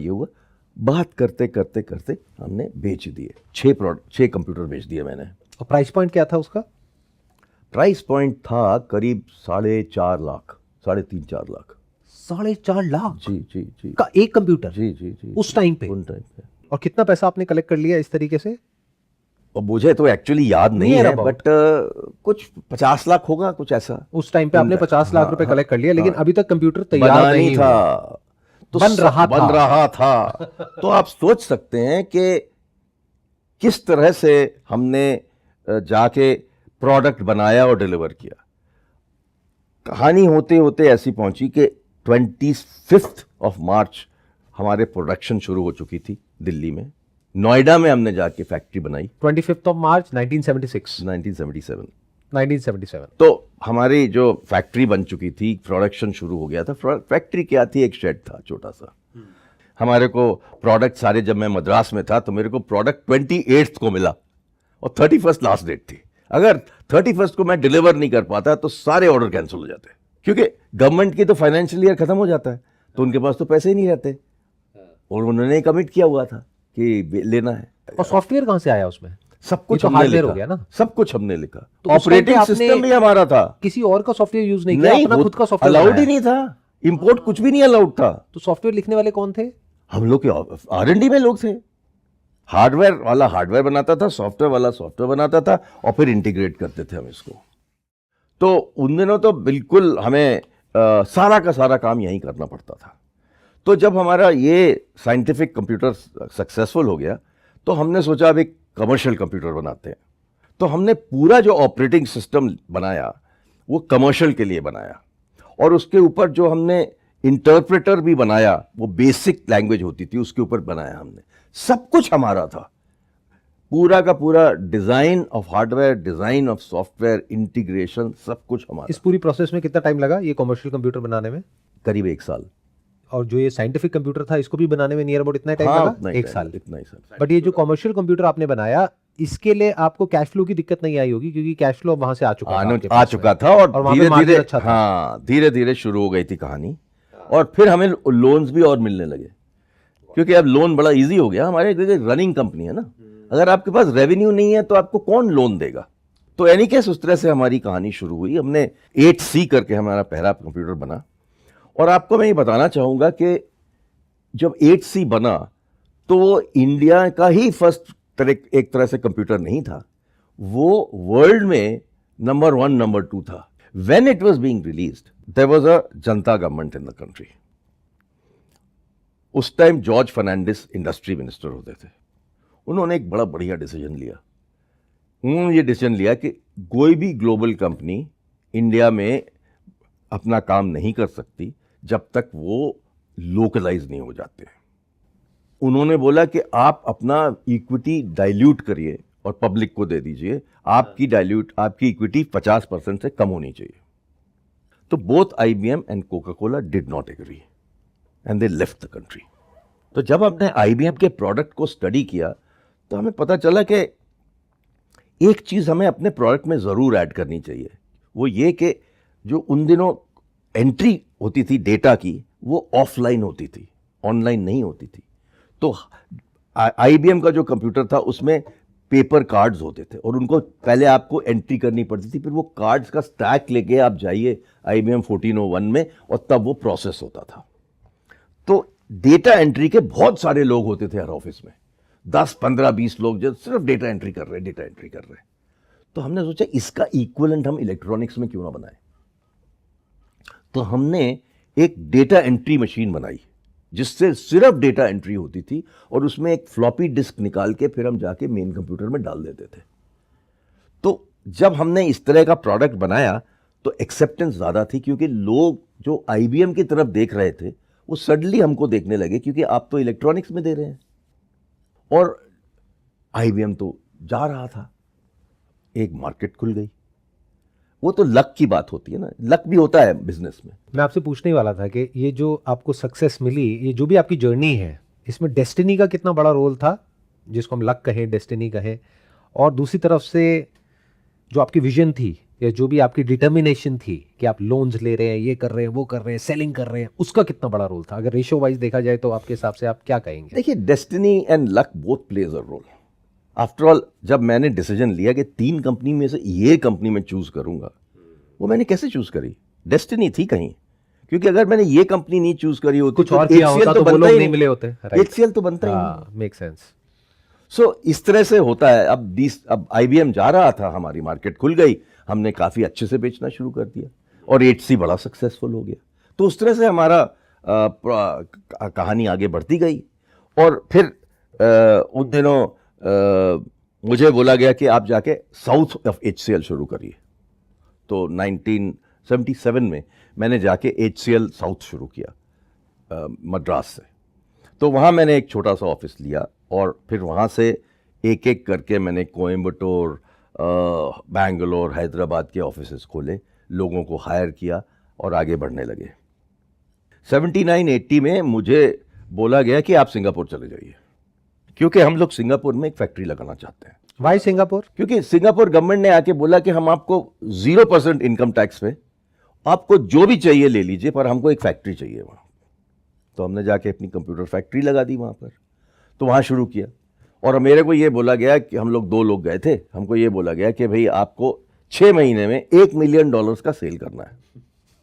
बात करते करते करते हमने बेच दिए 6 कंप्यूटर बेच दिए मैंने। और प्राइस पॉइंट क्या था उसका? प्राइस पॉइंट था करीब 4.5 लाख, 3.5-4 लाख। 4.5 लाख जी जी जी का एक कंप्यूटर? जी जी जी उस टाइम पे? उन टाइम पे। और कितना पैसा आपने कलेक्ट कर लिया इस तरीके से? और मुझे तो एक्चुअली याद नहीं Near है, about. बट कुछ 50 लाख होगा, कुछ ऐसा। उस टाइम पे आपने 50 लाख रुपए कलेक्ट कर लिया, लेकिन अभी तक कंप्यूटर तैयार बना नहीं नहीं था, हुआ। तो बन रहा था। तो आप सोच सकते हैं कि किस तरह से हमने जाके प्रोडक्ट बनाया और डिलीवर किया। कहानी होते होते ऐसी पहुंची कि 25 मार्च हमारे प्रोडक्शन शुरू हो चुकी थी दिल्ली में। नोएडा में हमने जाके फैक्ट्री बनाई 25 मार्च 1976। 1977। तो हमारी जो फैक्ट्री बन चुकी थी, प्रोडक्शन शुरू हो गया था। फैक्ट्री क्या थी? एक शेड था छोटा सा। हमारे को प्रोडक्ट सारे, जब मैं मद्रास में था तो मेरे को प्रोडक्ट 28 को मिला और 31 लास्ट डेट थी। अगर 31 को मैं डिलीवर नहीं कर पाता तो सारे ऑर्डर कैंसिल हो जाते, क्योंकि गवर्नमेंट की तो फाइनेंशियल ईयर खत्म हो जाता है, तो उनके पास तो पैसे ही नहीं रहते, और उन्होंने कमिट किया हुआ था कि लेना है। और सॉफ्टवेयर कहां से आया उसमें? सब कुछ तो हमने हार्डवेयर लिखा, हो गया ना? सब कुछ हमने लिखा। तो उस टाइम पे ऑपरेटिंग आपने सिस्टम भी हमारा था। किसी और का सॉफ्टवेयर यूज नहीं किया? नहीं, अपना खुद का सॉफ्टवेयर अलाउड बनाया? ही नहीं था, इंपोर्ट कुछ भी नहीं अलाउड था। तो सॉफ्टवेयर लिखने वाले कौन थे? हम लोग के R&D में लोग थे। हार्डवेयर वाला हार्डवेयर बनाता था, सॉफ्टवेयर वाला सॉफ्टवेयर बनाता था, और फिर इंटीग्रेट करते थे हम इसको। तो उन दिनों तो बिल्कुल हमें सारा का सारा काम यहीं करना पड़ता था। तो जब हमारा ये साइंटिफिक कंप्यूटर सक्सेसफुल हो गया, तो हमने सोचा अब एक कमर्शियल कंप्यूटर बनाते हैं। तो हमने पूरा जो ऑपरेटिंग सिस्टम बनाया वो कमर्शियल के लिए बनाया, और उसके ऊपर जो हमने इंटरप्रेटर भी बनाया, वो बेसिक लैंग्वेज होती थी उसके ऊपर बनाया हमने। सब कुछ हमारा था। पूरा का पूरा design of hardware, design of software, integration, सब कुछ इस हमारा। पूरी प्रोसेस में कितना टाइम लगा ये कमर्शियल कंप्यूटर बनाने में? करीब 1 साल। और जो ये साइंटिफिक कंप्यूटर था इसको भी बनाने में नियर अबाउट इतना टाइम हाँ, लगा? उतना ही 1 time, साल। इतना ही साल। बट ये जो कमर्शियल कंप्यूटर आपने बनाया इसके लिए आपको कैश फ्लो की दिक्कत नहीं आई होगी, क्योंकि कैश फ्लो वहां से आ चुका था आपके आ पास चुका में। था, और और वहाँ पे धीरे margin धीरे, अच्छा था। हाँ, धीरे धीरे शुरू हो गई थी कहानी। और फिर हमें लोन्स भी और मिलने लगे, क्योंकि अब लोन बड़ा इजी हो गया हमारे, क्योंकि रनिंग कंपनी है ना। अगर आपके पास रेवेन्यू नहीं है तो आपको कौन लोन देगा? तो एनी केस उस तरह से हमारी कहानी शुरू हुई। हमने 8C करके हमारा पहला कंप्यूटर बना। और आपको मैं ये बताना चाहूंगा कि जब 8C बना तो वो इंडिया का ही फर्स्ट एक तरह से कंप्यूटर नहीं था, वो वर्ल्ड में नंबर 1 नंबर 2 था। When it was being released there was a Janata government in the country. उस time George Fernandes industry minister होते थे। उन्होंने एक बड़ा बढ़िया डिसीजन लिया। उन्होंने ये डिसीजन लिया कि कोई भी ग्लोबल कंपनी इंडिया में अपना काम नहीं कर सकती जब तक वो लोकलाइज नहीं हो जाते। उन्होंने बोला कि आप अपना इक्विटी डाइल्यूट करिए और पब्लिक को दे दीजिए। आपकी इक्विटी 50% से कम होनी चाहिए। तो both IBM and Coca Cola did not agree and they left the country. तो जब हमने IBM के प्रोडक्ट को स्टडी किया तो हमें पता चला कि एक चीज हमें अपने प्रोडक्ट में जरूर ऐड करनी चाहिए। वो ये कि जो उन दिनों एंट्री होती थी डेटा की, वो ऑफलाइन होती थी, ऑनलाइन नहीं होती थी। तो IBM का जो कंप्यूटर था उसमें पेपर कार्ड्स होते थे और उनको पहले आपको एंट्री करनी पड़ती थी, फिर वो कार्ड्स का स्टैक लेके आप जाइए IBM 1401 में और तब वो प्रोसेस होता था। तो डेटा एंट्री के बहुत सारे लोग होते थे हर ऑफिस में, 10, 15, 20 लोग जो सिर्फ डेटा एंट्री कर रहे। तो हमने सोचा इसका इक्विवेलेंट हम इलेक्ट्रॉनिक्स में क्यों ना बनाएं। तो हमने एक डेटा एंट्री मशीन बनाई जिससे सिर्फ डेटा एंट्री होती थी और उसमें एक फ्लॉपी डिस्क निकाल के फिर हम जाके मेन कंप्यूटर में डाल देते थे। तो जब हमने इस तरह का प्रोडक्ट बनाया तो एक्सेप्टेंस ज्यादा थी, क्योंकि लोग जो IBM की तरफ देख रहे थे वो सडनली हमको देखने लगे, क्योंकि आप तो इलेक्ट्रॉनिक्स में दे रहे हैं। और IBM तो जा रहा था, एक मार्केट खुल गई। वो तो लक की बात होती है ना, लक भी होता है बिजनेस में। मैं आपसे पूछने ही वाला था कि ये जो आपको सक्सेस मिली, ये जो भी आपकी जर्नी है, इसमें डेस्टिनी का कितना बड़ा रोल था, जिसको हम लक कहें, डेस्टिनी कहें, और दूसरी तरफ से जो आपकी विजन थी या जो भी आपकी डिटर्मिनेशन थी कि आप लोन्स ले रहे हैं, ये कर रहे हैं, वो कर रहे हैं, सेलिंग कर रहे हैं, उसका कितना बड़ा रोल था? अगर रेशियो वाइज देखा जाए तो आपके हिसाब से आप क्या कहेंगे? देखिए, destiny and luck both plays a role. After all, जब मैंने डिसीजन लिया कि 3 कंपनी में से ये कंपनी में चूज करूंगा, वो मैंने कैसे चूज करी? डेस्टिनी थी कहीं, क्योंकि अगर मैंने ये कंपनी नहीं चूज करी होती कुछ और किया होता तो वो लोग नहीं मिले होते। HCL तो बनता ही नहीं। Make sense. सो इस तरह से होता है। अब IBM जा रहा था, हमारी मार्केट खुल गई, हमने काफी अच्छे से बेचना शुरू कर दिया और 8C बड़ा सक्सेसफुल हो गया। तो उस तरह से हमारा कहानी आगे बढ़ती गई। और फिर उन दिनों मुझे बोला गया कि आप जाके साउथ ऑफ HCL शुरू करिए। तो 1977 में मैंने जाके HCL साउथ शुरू किया मद्रास से। तो वहाँ मैंने एक छोटा सा ऑफिस लिया और फिर वहाँ से एक एक करके मैंने कोयम्बटूर, बैंगलोर, हैदराबाद के ऑफिसेस खोले, लोगों को हायर किया और आगे बढ़ने लगे। 79-80 में मुझे बोला गया कि आप सिंगापुर चले जाइए, क्योंकि हम लोग सिंगापुर में एक फैक्ट्री लगाना चाहते हैं। Why Singapore? क्योंकि सिंगापुर गवर्नमेंट ने आके बोला कि हम आपको 0% इनकम टैक्स पे आपको जो भी चाहिए ले लीजिए, पर हमको एक फैक्ट्री चाहिए वहाँ। तो हमने जाके अपनी कंप्यूटर फैक्ट्री लगा दी वहाँ पर। तो वहाँ शुरू किया और मेरे को ये बोला गया कि हम लोग 2 लोग गए थे, हमको ये बोला गया कि भाई आपको 6 महीने में $1 मिलियन का सेल करना है।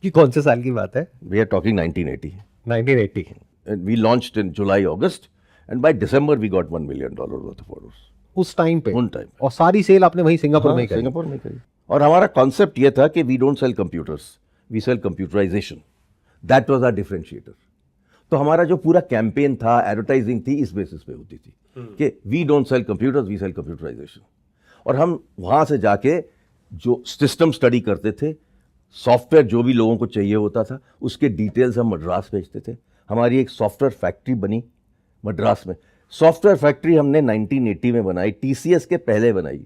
कि कौन से साल की बात है? We are talking 1980। 1980। We launched in July August and by December we got $1 million worth of orders. उस टाइम पे? उन टाइम। और सारी सेल आपने वहीं सिंगापुर में ही करी? सिंगापुर में करी। और हमारा कॉन्सेप्ट ये था कि we don't sell computers, we sell computerisation. That was our differentiator. तो हमारा जो पूरा कैंपेन था, एडवर्टाइजिंग थी, इस बेसिस पे होती थी कि we don't sell computers, we sell computerisation. और हम वहां से जाके जो सिस्टम स्टडी करते थे, सॉफ्टवेयर जो भी लोगों को चाहिए होता था, उसके डिटेल्स हम मद्रास भेजते थे। हमारी एक सॉफ्टवेयर फैक्ट्री बनी मद्रास में। सॉफ्टवेयर फैक्ट्री हमने 1980 में बनाई, टीसीएस के पहले बनाई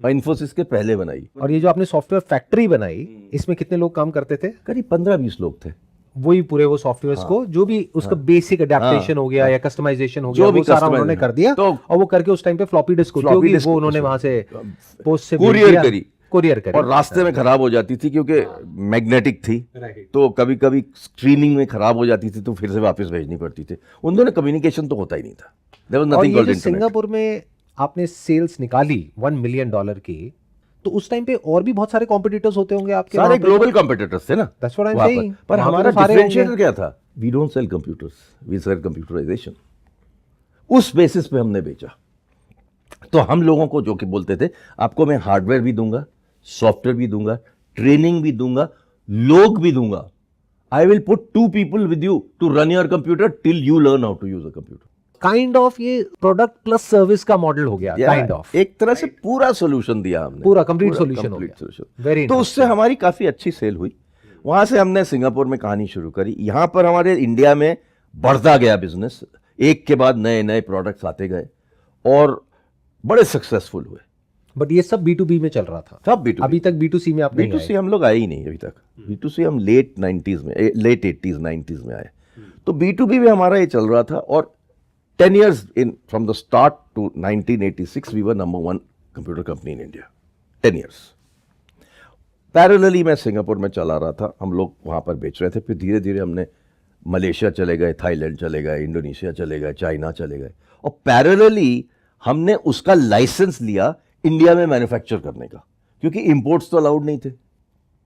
और इन्फोसिस के पहले बनाई। और ये जो आपने सॉफ्टवेयर फैक्ट्री बनाई, इसमें कितने लोग काम करते थे? करीब 15-20 लोग थे। वही पूरे वो सॉफ्टवेयर्स को जो भी उसका बेसिक अडेप्टेशन हो गया या कस्टमाइजेशन हो गया, वो सारा उन्होंने कर दिया। और वो करके उस टाइम पे फ्लॉपी डिस्क होती होगी, वो उन्होंने वहां से पोस्ट से कुरियर करी। और रास्ते में खराब हो जाती थी क्योंकि मैग्नेटिक थी, तो कभी कभी स्क्रीनिंग में खराब हो जाती थी तो फिर से वापस भेजनी पड़ती थी। उन दोनों कम्युनिकेशन तो होता ही नहीं था। There was और nothing ये called जो internet। सिंगापुर में आपने सेल्स निकाली $1 मिलियन की, तो उस टाइम पे और भी बहुत सारे कॉम्पिटिटर्स होते होंगे आपके? सारे ग्लोबल कॉम्पिटिटर्स थे ना। That's what I'm वहाँ saying। पर वहाँ हमारा तो सारे डिफरेंशिएटर होंगे। क्या था? We don't sell computers, we sell computerisation. उस बेसिस पे हमने बेचा। तो हम लोगों को जो कि बोलते थे, आपको मैं हार्डवेयर भी दूंगा, सॉफ्टवेयर भी दूंगा, ट्रेनिंग भी दूंगा, लोग भी दूंगा। I will put 2 people with you to run your computer till you learn how to use a computer। Kind of ये प्रोडक्ट प्लस सर्विस का मॉडल हो गया, काइंड ऑफ एक तरह से पूरा सोल्यूशन दिया हमने, पूरा कंप्लीट सोल्यूशन हो complete गया। solution। वेरी तो उससे हमारी काफी अच्छी सेल हुई। वहां से हमने सिंगापुर में कहानी शुरू करी। यहां पर हमारे इंडिया में बढ़ता गया बिजनेस, एक के बाद नए नए प्रोडक्ट्स आते गए और बड़े सक्सेसफुल हुए। बट ये सब B2B में चल रहा था, सब B2B। अभी तक B2C में आप नहीं आए। B2C हम लोग आए ही नहीं अभी तक। B2C हम लेट 90s में, लेट 80s 90s में आए। तो B2B में हमारा ये चल रहा था और 10 years in from the start to 1986 we were number 1 computer company in India। 10 years। Parallelly मैं सिंगापुर में चला रहा था, हम लोग वहाँ पर बेच रहे थे। फिर धीरे धीरे हमने मलेशिया चले गए, थाईलैंड चले गए, इंडोनेशिया चले गए, चाइना चले गए और पैरेलली हमने उसका लाइसेंस लिया इंडिया में मैन्युफैक्चर करने का, क्योंकि इंपोर्ट्स तो अलाउड नहीं थे।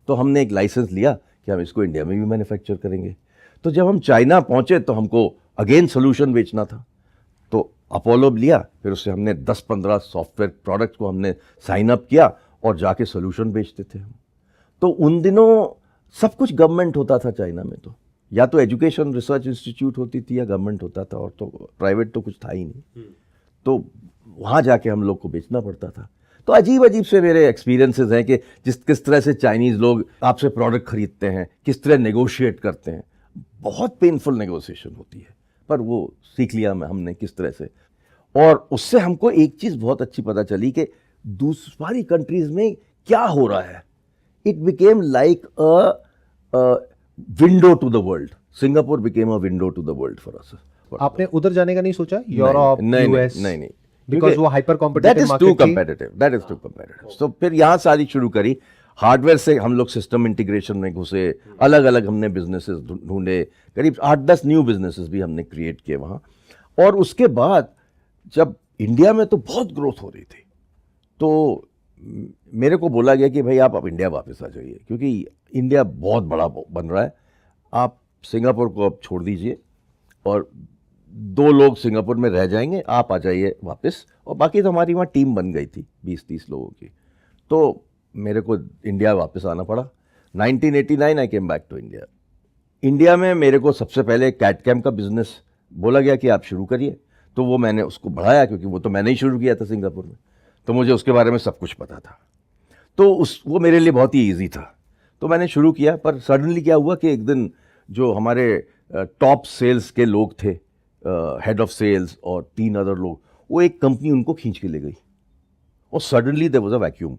तो हमने एक लाइसेंस लिया कि हम इसको इंडिया में भी मैन्युफैक्चर करेंगे। तो जब हम चाइना पहुंचे तो हमको अगेन सोल्यूशन बेचना था, तो अपोलो लिया, फिर उससे हमने 10-15 सॉफ्टवेयर प्रोडक्ट्स को हमने साइन अप किया और जाके सोल्यूशन बेचते थे हम। तो उन दिनों सब कुछ गवर्नमेंट होता था चाइना में, तो या तो एजुकेशन रिसर्च इंस्टीट्यूट होती थी या गवर्नमेंट होता था, और तो प्राइवेट तो कुछ था ही नहीं। तो वहाँ जाके हम लोग को बेचना पड़ता था। तो अजीब अजीब से मेरे एक्सपीरियंसेस हैं कि किस तरह से चाइनीज़ लोग आपसे प्रोडक्ट खरीदते हैं, किस तरह नेगोशिएट करते हैं। बहुत पेनफुल नेगोशिएशन होती है, पर वो सीख लिया हमने किस तरह से। और उससे हमको एक चीज़ बहुत अच्छी पता चली कि दूसरी कंट्रीज में क्या हो रहा है। It became like a window to the world. Singapore became a window to the world for us. आपने उधर जाने का नहीं सोचा? Europe, US? नहीं, बिकॉज वो hyper competitive that is too competitive. तो फिर यहाँ सारी शुरू करी। हार्डवेयर से हम लोग सिस्टम इंटीग्रेशन में घुसे, अलग अलग हमने बिजनेसेस ढूंढे, करीब 8-10 न्यू बिजनेसेस भी हमने क्रिएट किए वहाँ। और उसके बाद जब इंडिया में तो बहुत ग्रोथ हो रही थी, तो मेरे को बोला गया कि भाई आप अब इंडिया वापस आ जाइए, क्योंकि इंडिया बहुत बड़ा बन रहा है, आप सिंगापुर को अब छोड़ दीजिए और 2 लोग सिंगापुर में रह जाएंगे, आप आ जाइए वापस। और बाकी तो हमारी वहाँ टीम बन गई थी 20-30 लोगों की। तो मेरे को इंडिया वापस आना पड़ा। 1989 I came back to India. India में मेरे को सबसे पहले कैट कैम का बिजनेस बोला गया कि आप शुरू करिए, तो वो मैंने उसको बढ़ाया, क्योंकि वो तो मैंने ही शुरू किया था सिंगापुर में, तो मुझे उसके बारे में सब कुछ पता था। तो वो मेरे लिए बहुत ही ईजी था, तो मैंने शुरू किया। पर सडनली क्या हुआ कि एक दिन जो हमारे टॉप सेल्स के लोग थे, हेड ऑफ सेल्स और 3 अदर लोग, वो एक कंपनी उनको खींच के ले गई और suddenly there was a vacuum.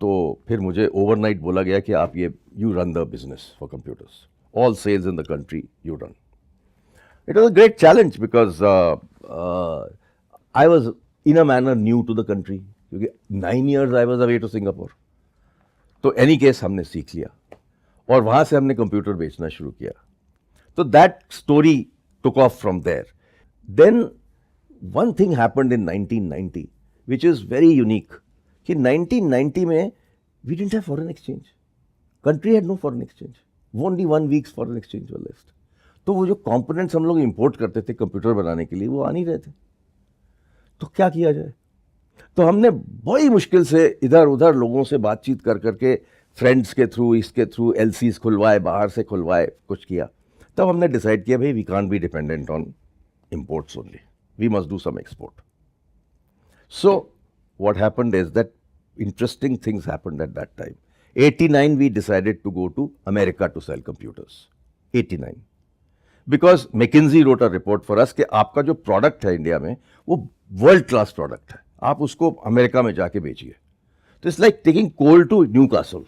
तो फिर मुझे ओवरनाइट बोला गया कि आप ये you run the business for computers, all sales in the country you run. It was a great challenge because I was in a manner new to the country, क्योंकि 9 years I was away to Singapore. तो any case हमने सीख लिया और वहां से हमने computer बेचना शुरू किया। तो that story took off from there. Then one thing happened in 1990 which is very unique, कि 1990 में we didn't have foreign exchange. Country had no foreign exchange. Only 1 week's foreign exchange was left. तो वो जो components हम लोग import करते थे computer बनाने के लिए, वो आ नहीं रहे थे। तो क्या किया जाए? तो हमने बड़ी मुश्किल से इधर उधर लोगों से बातचीत कर करके, फ्रेंड्स के थ्रू, इसके थ्रू LCs खुलवाए, बाहर से खुलवाए, कुछ किया। तब हमने डिसाइड किया भाई we can't be dependent on imports only, we must do some export. So what happened is that interesting things happened at that time. 89 we decided to go to America to sell computers. 89 because McKinsey wrote a report for us कि आपका जो product है India में वो world class product है, आप उसको America में जाके बेचिए। तो it's like taking coal to Newcastle.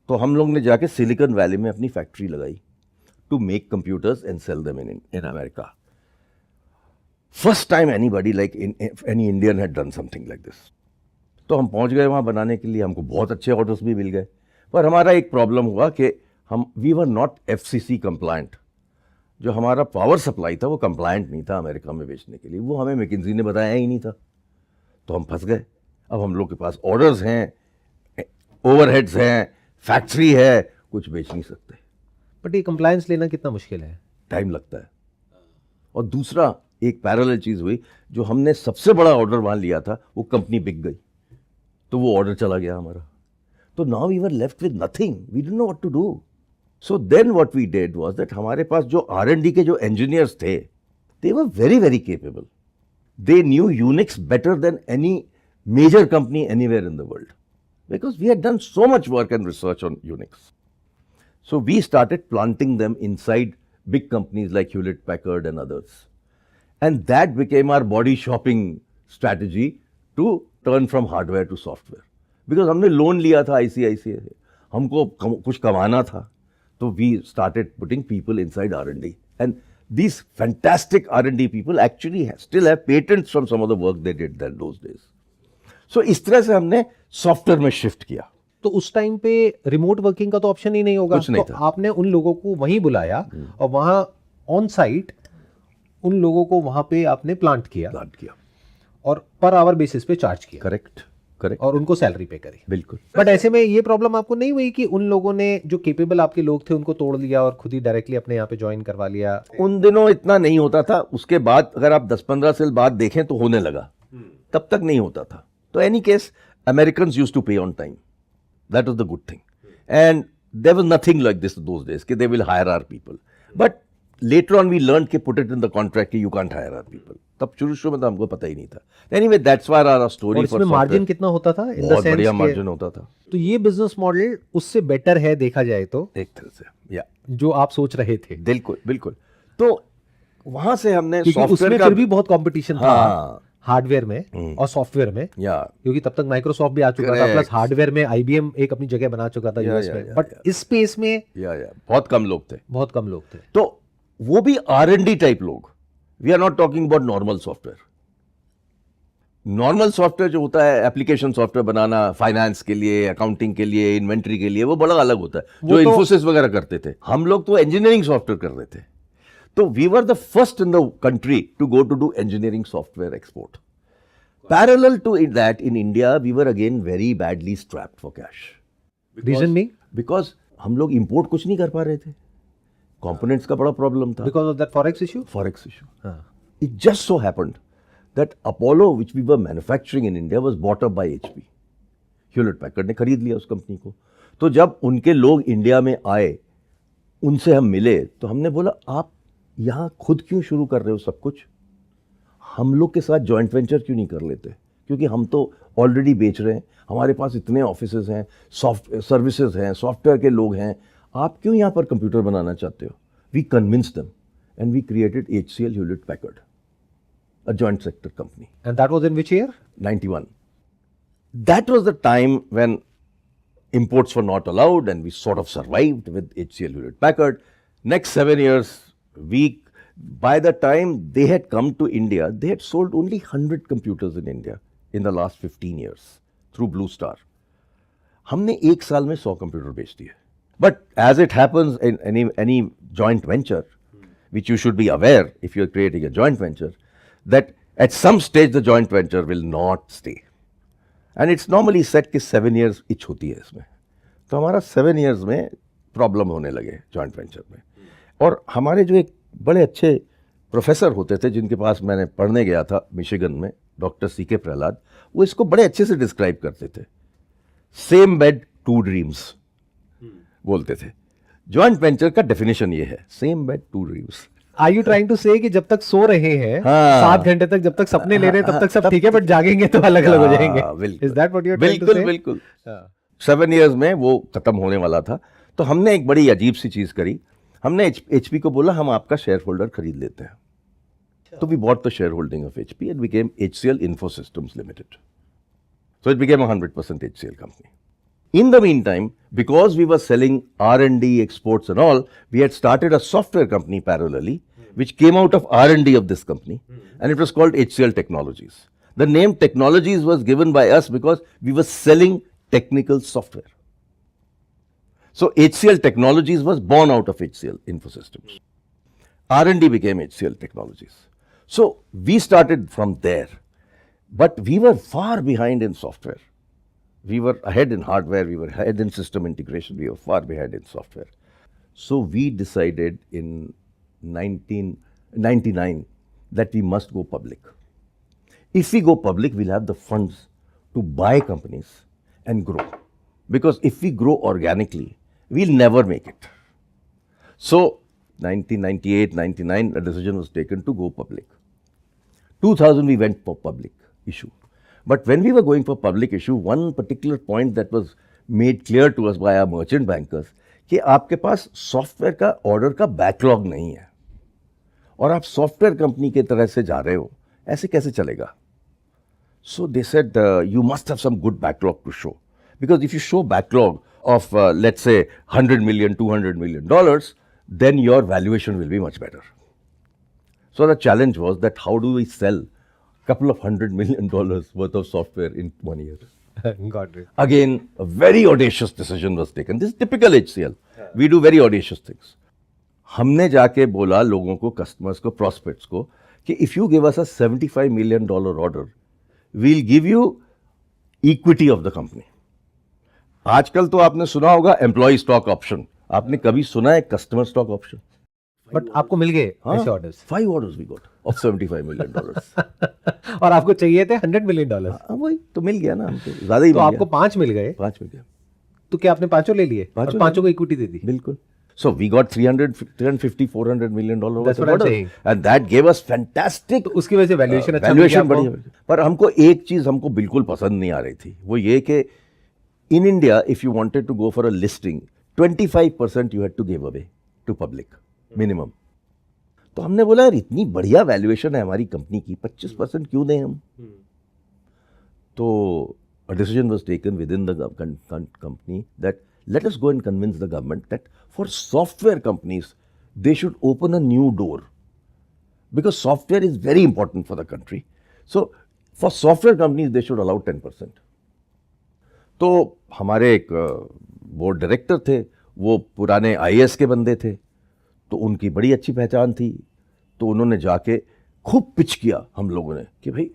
तो हम लोग ने जाके सिलिकॉन वैली में अपनी फैक्ट्री लगाई to make computers and sell them in America. First time anybody like any Indian had done something like this. तो हम पहुंच गए वहां बनाने के लिए, हमको बहुत अच्छे ऑर्डर्स भी मिल गए, पर हमारा एक प्रॉब्लम हुआ कि we were not FCC compliant. जो हमारा पावर सप्लाई था वो कंप्लायंट नहीं था अमेरिका में बेचने के लिए, वो हमें मैकिन्जी ने बताया ही नहीं था। तो हम फंस गए। अब हम लोग के पास ऑर्डर्स हैं, ओवरहेड्स हैं, फैक्ट्री है, कुछ बेच नहीं सकते। बट ये कंप्लायंस लेना कितना मुश्किल है? टाइम लगता है। और दूसरा एक पैरेलल चीज हुई, जो हमने सबसे बड़ा ऑर्डर वहां लिया था वो कंपनी बिक गई, तो वो ऑर्डर चला गया हमारा। तो now we were left with nothing, we didn't know what to do. So then what we did was that हमारे पास जो R&D के जो इंजीनियर्स थे, they were very very capable. They knew Unix better than any major company anywhere in the world, because we had done so much work and research on Unix. So we started planting them inside big companies like Hewlett Packard and others. And that became our body shopping strategy to turn from hardware to software. Because हमने loan लिया था ICICI से, हमको कुछ कमाना था, तो we started putting people inside R&D. And these fantastic R&D people actually still have patents from some of the work they did then those days. So इस तरह से हमने सॉफ्टवेयर में शिफ्ट किया। तो उस टाइम पे रिमोट वर्किंग का तो ऑप्शन ही नहीं होगा, कुछ नहीं तो था। आपने उन लोगों को वहीं बुलाया और वहां ऑन साइट उन लोगों को वहां पे आपने प्लांट किया और पर आवर बेसिस पे चार्ज किया। Correct correct. और उनको सैलरी पे करी। बिल्कुल। बट ऐसे में ये प्रॉब्लम आपको नहीं हुई कि उन लोगों ने जो केपेबल आपके लोग थे उनको तोड़ लिया और खुद ही डायरेक्टली अपने यहाँ पे ज्वाइन करवा लिया? उन दिनों इतना नहीं होता था, उसके बाद अगर आप 10-15 साल बाद देखें तो होने लगा, तब तक नहीं होता था। तो any case Americans used to pay on time, that was the good thing, and there was nothing like this those days कि they will hire our people. But later on we learn कि put it in the contract कि you can't hire our people. तब शुरू में तो हमको पता ही नहीं था। Anyway that's why our story for margin कितना होता था? इन द बहुत सेंस बढ़िया मार्जिन होता था। तो ये बिजनेस मॉडल उससे बेटर है देखा जाए तो, एक तरह से या जो आप सोच रहे थे। बिल्कुल बिल्कुल। तो वहां से हमने क्योंकि उसमें सॉफ्टवेयर फिर भी बहुत कंपटीशन था हाँ हार्डवेयर में और सॉफ्टवेयर में, या क्योंकि तब तक माइक्रोसॉफ्ट भी आ चुका था, प्लस हार्डवेयर में IBM एक अपनी जगह बना चुका था यूएस में। बट इस स्पेस में या बहुत कम लोग थे। बहुत कम लोग थे। तो वो भी R&D टाइप लोग। We are not talking about normal software. Normal software जो होता है, एप्लीकेशन सॉफ्टवेयर बनाना फाइनेंस के लिए, अकाउंटिंग के लिए, इन्वेंट्री के लिए, वो बड़ा अलग होता है, जो इन्फोसिस वगैरह करते थे। हम लोग तो इंजीनियरिंग सॉफ्टवेयर कर रहे थे। तो we were the first in the country to go to do engineering software export. Parallel to that, in India, we were again very badly strapped for cash. Reason नहीं? Because हम लोग import कुछ नहीं कर पा रहे थे। Components का बड़ा प्रॉब्लम था। Because of that forex issue? Forex issue. हाँ। It just so happened that Apollo, which we were manufacturing in India, was bought up by HP. Hewlett Packard ने खरीद लिया उस कंपनी को। तो जब उनके लोग इंडिया में आए, उनसे हम मिले, तो हमने बोला आप यहाँ खुद क्यों शुरू कर रहे हो सब कुछ? हम लोग के साथ जॉइंट वेंचर क्यों नहीं कर लेते? क्योंकि हम तो ऑलरेडी बेच रहे हैं, हमारे पास इतने ऑफिसेज हैं, सॉफ्ट सर्विसेज हैं, सॉफ्टवेयर के लोग हैं, आप क्यों यहाँ पर कंप्यूटर बनाना चाहते हो? We convinced them and we created HCL Hewlett Packard, a joint sector company. And that was in which year? 91. That was the time when imports were not allowed and we sort of survived with HCL Hewlett Packard. Next 7 years, by the time they had come to India, they had sold only 100 computers in India in the last 15 years through Blue Star. हमने एक साल में 100 computer बेच दिए. But as it happens in any joint venture, which you should be aware if you're creating a joint venture, that at some stage the joint venture will not stay. And it's normally set कि 7 years itch होती है इसमें. तो हमारा 7 years में problem होने लगे joint venture में. और हमारे जो एक बड़े अच्छे प्रोफेसर होते थे जिनके पास मैंने पढ़ने गया था मिशिगन में, डॉक्टर CK प्रहलाद, वो इसको बड़े अच्छे से डिस्क्राइब करते थे. सेम बेड टू ड्रीम्स बोलते थे. जॉइंट वेंचर का डेफिनेशन ये है, same bed two dreams. Are you trying to say कि जब तक सो रहे हैं, हाँ, 7 घंटे तक जब तक सपने ले रहे हैं तब तक सब ठीक है, बट जागेंगे तो अलग अलग हो जाएंगे. बिल्कुल. Is that what you're trying to say? बिल्कुल. 7 years में वो खत्म होने वाला था. तो हमने एक बड़ी अजीब सी चीज करी. हमने एचपी को बोला हम आपका शेयर होल्डर खरीद लेते हैं. So we bought the shareholding of HP and became HCL Infosystems Limited. So it became a 100% HCL company. In the meantime, because we were selling R&D, exports and all, we had started a software company parallelly, which came out of R&D of this company, and it was called HCL Technologies. The name Technologies was given by us because we were selling technical software. So HCL Technologies was born out of HCL Infosystems. R&D became HCL Technologies. So we started from there, but we were far behind in software. We were ahead in hardware, we were ahead in system integration, we were far behind in software. So we decided in 1999 that we must go public. If we go public, we'll have the funds to buy companies and grow. Because if we grow organically, we'll never make it. So 1998-99, a decision was taken to go public. 2000 we went for public issue. But when we were going for public issue, one particular point that was made clear to us by our merchant bankers कि आपके पास software का order का backlog नहीं है और आप software company की तरह से जा रहे हो, ऐसे कैसे चलेगा? So they said you must have some good backlog to show, because if you show backlog of let's say 100 million, 200 million dollars, then your valuation will be much better. So the challenge was that how do we sell a couple of $100 million worth of software in 1 year? Got it. Again, a very audacious decision was taken. This is typical HCL. We do very audacious things. हमने जाके बोला लोगों को, customers को, prospects को कि if you give us a $75 million order, we'll give you equity of the company. आजकल तो आपने सुना होगा employee stock option. आपने कभी सुना है customer stock option? बट आपको मिल गए ऐसे orders? 5 orders we got of $75 million. और आपको चाहिए थे $100 million? वही तो मिल गया ना हमको, ज्यादा ही तो मिल आपको गया. 5 मिल गए. 5 मिल गया. तो क्या आपने पांचों ले लिए? पांचों पांचों को इक्विटी दे दी? बिल्कुल. So we got $350-400 million That's what I'm saying. and that gave us fantastic. तो उसकी वजह से वैल्यूएशन अच्छा मिल गया वैल्यूएशन आपको? बढ़िया. पर हमको एक चीज हमको बिल्कुल पसंद नहीं आ रही थी, वो ये कि in India if you wanted to go for a listing 25% you had to give away to public minimum. तो हमने बोला यार इतनी बढ़िया वैल्यूएशन है हमारी कंपनी की, 25% क्यों दें हम? तो a decision was taken within the company that let us go and convince the government that for software companies they should open a new door, because software is very important for the country. So for software companies they should allow 10%. तो हमारे एक board director थे, वो पुराने IAS के बंदे थे, तो उनकी बड़ी अच्छी पहचान थी. तो उन्होंने जाके खूब पिच किया हम लोगों ने कि भाई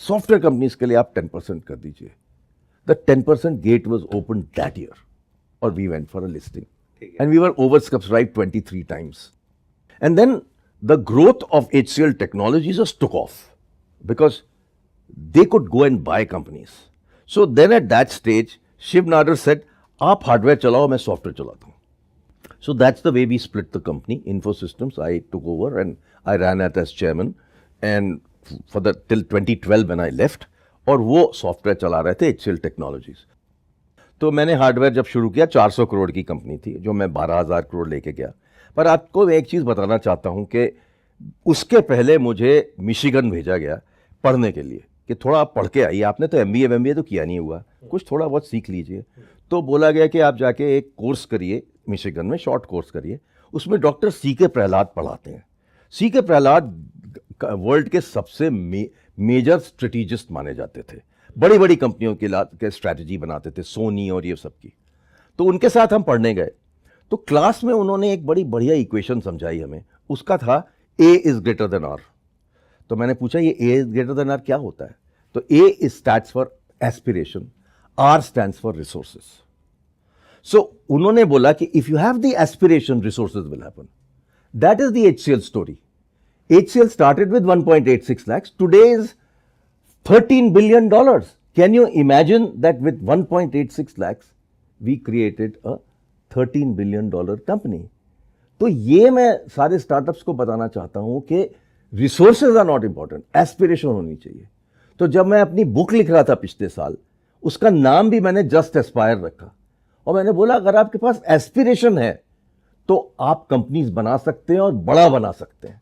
सॉफ्टवेयर कंपनीज के लिए आप 10% कर दीजिए. The 10% gate was open that year और we went for a listing and we were over subscribe 23 times. And then the growth of HCL Technologies just took off because they could go and buy companies. So then at that stage, Shiv Nadar said, आप hardware चलाओ, मैं software चलाता हूँ. So that's the way we split the company. Infosystems, I took over and I ran it as chairman. And for the till 2012 when I left, और वो software चला रहे थे HCL Technologies. तो मैंने हार्डवेयर जब शुरू किया 400 करोड़ की कंपनी थी, जो मैं 12,000 करोड़ लेके गया. पर आपको मैं एक चीज़ बताना चाहता हूँ कि उसके पहले मुझे मिशिगन भेजा गया पढ़ने के लिए कि थोड़ा आप पढ़ के आइए, आपने तो MBA तो किया नहीं हुआ, कुछ थोड़ा बहुत सीख लीजिए. तो बोला गया कि आप जाके एक कोर्स करिए मिशिगन में, शॉर्ट कोर्स करिए, उसमें डॉक्टर CK प्रहलाद पढ़ाते हैं. CK प्रहलाद वर्ल्ड के सबसे मेजर स्ट्रेटेजिस्ट माने जाते थे, बड़ी बड़ी कंपनियों के स्ट्रैटेजी बनाते थे, सोनी और ये सब की. तो उनके साथ हम पढ़ने गए. तो क्लास में उन्होंने एक बड़ी बढ़िया इक्वेशन समझाई हमें, उसका था A is greater than R. तो मैंने पूछा ये A is greater than R क्या होता है? तो A stands for aspiration, R stands for resources. So उन्होंने बोला कि if you have the aspiration, resources will happen. That is the HCL story. HCL started with 1.86 lakhs. Today is $13 billion. Can you imagine that with 1.86 lakhs, we created a $13 billion company? तो ये मैं सारे startups को बताना चाहता हूं कि resources are not important, aspiration होनी चाहिए. तो जब मैं अपनी बुक लिख रहा था पिछले साल, उसका नाम भी मैंने जस्ट एस्पायर रखा और मैंने बोला अगर आपके पास एस्पिरेशन है तो आप कंपनीज बना सकते हैं और बड़ा बना सकते हैं।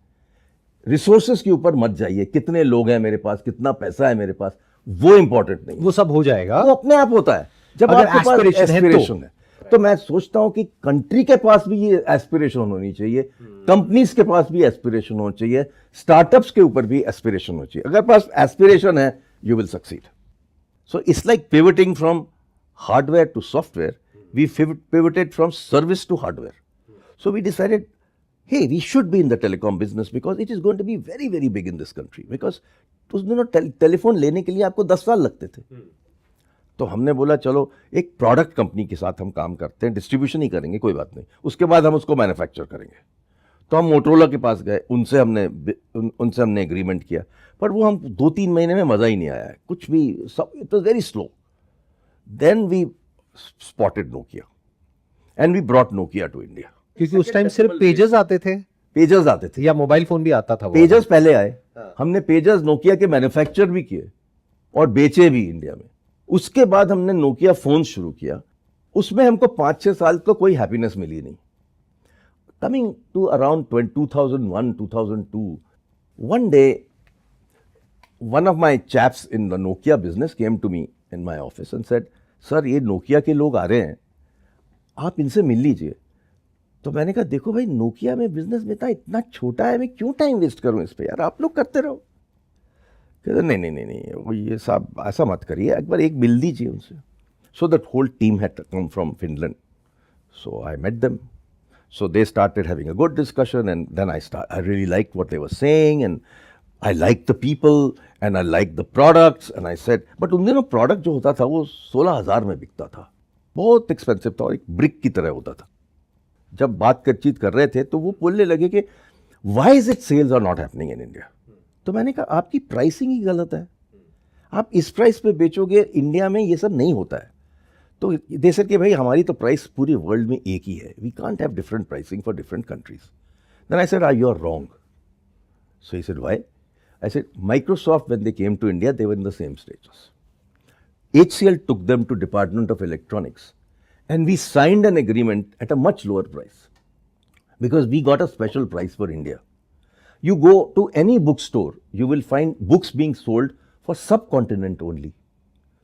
रिसोर्सेज के ऊपर मत जाइए, कितने लोग हैं मेरे पास, कितना पैसा है मेरे पास, वो इंपॉर्टेंट नहीं है। वो सब हो जाएगा, वो अपने आप होता है जब अगर आपके पास aspiration है तो। एस्पिरेशन है। तो मैं सोचता हूं कि कंट्री के पास भी ये एस्पिरेशन होनी चाहिए, कंपनीज के पास भी एस्पिरेशन होना चाहिए, स्टार्टअप्स के ऊपर भी एस्पिरेशन होना चाहिए। अगर पास एस्पिरेशन है, you will succeed. So it's like pivoting from hardware to software, we pivoted from service to hardware. So we decided, hey, we should be in the telecom business because it is going to be very, very big in this country. Because उस दिनों telephone लेने के लिए आपको 10 साल लगते थे। तो हमने बोला चलो एक प्रोडक्ट कंपनी के साथ हम काम करते हैं, डिस्ट्रीब्यूशन ही करेंगे, कोई बात नहीं, उसके बाद हम उसको मैन्युफैक्चर करेंगे। तो हम मोटरोला के पास गए, उनसे हमने एग्रीमेंट किया, पर वो हम 2-3 महीने में मज़ा ही नहीं आया है, कुछ भी, सब it was very slow. Then we spotted Nokia and we brought Nokia to India. क्योंकि उस टाइम सिर्फ पेजेस आते थे पेजर्स आते थे, या मोबाइल फोन भी आता था। पेजर्स पहले आए, हमने पेजर्स नोकिया के मैन्युफैक्चर भी किए और बेचे भी इंडिया में। उसके बाद हमने नोकिया फोन शुरू किया, उसमें हमको 5-6 साल तो कोई हैप्पीनेस मिली नहीं। Coming to around 2001-2002, one day one of my chaps in the Nokia business came to me in my office and said, sir ये नोकिया के लोग आ रहे हैं, आप इनसे मिल लीजिए। तो मैंने कहा देखो भाई, नोकिया में बिजनेस में इतना छोटा है, मैं क्यों टाइम वेस्ट करूं इस पे यार, आप लोग करते रहो। कहते नहीं, वो ये साहब ऐसा मत करिए, एक बार एक मिल दीजिए उनसे। So that whole team had come from Finland, so I met them, so they started having a good discussion and then I really like what they were saying and I like the people and I like the products and I said, but उन दिनों product जो होता था वो 16,000 में बिकता था, बहुत एक्सपेंसिव था और एक ब्रिक की तरह होता था। जब बातचीत कर रहे थे तो वो बोलने लगे कि why is it sales are not happening in India. तो मैंने कहा आपकी प्राइसिंग ही गलत है, आप इस प्राइस पे बेचोगे, इंडिया में ये सब नहीं होता है। तो दे सेड कि भाई हमारी तो प्राइस पूरी वर्ल्ड में एक ही है, we can't have different pricing for different countries. Then I said you are wrong. So he said why? I said, Microsoft, when they came to India, they were in the same status. HCL took them to Department of Electronics, and we signed an agreement at a much lower price because we got a special price for India. You go to any bookstore, you will find books being sold for subcontinent only.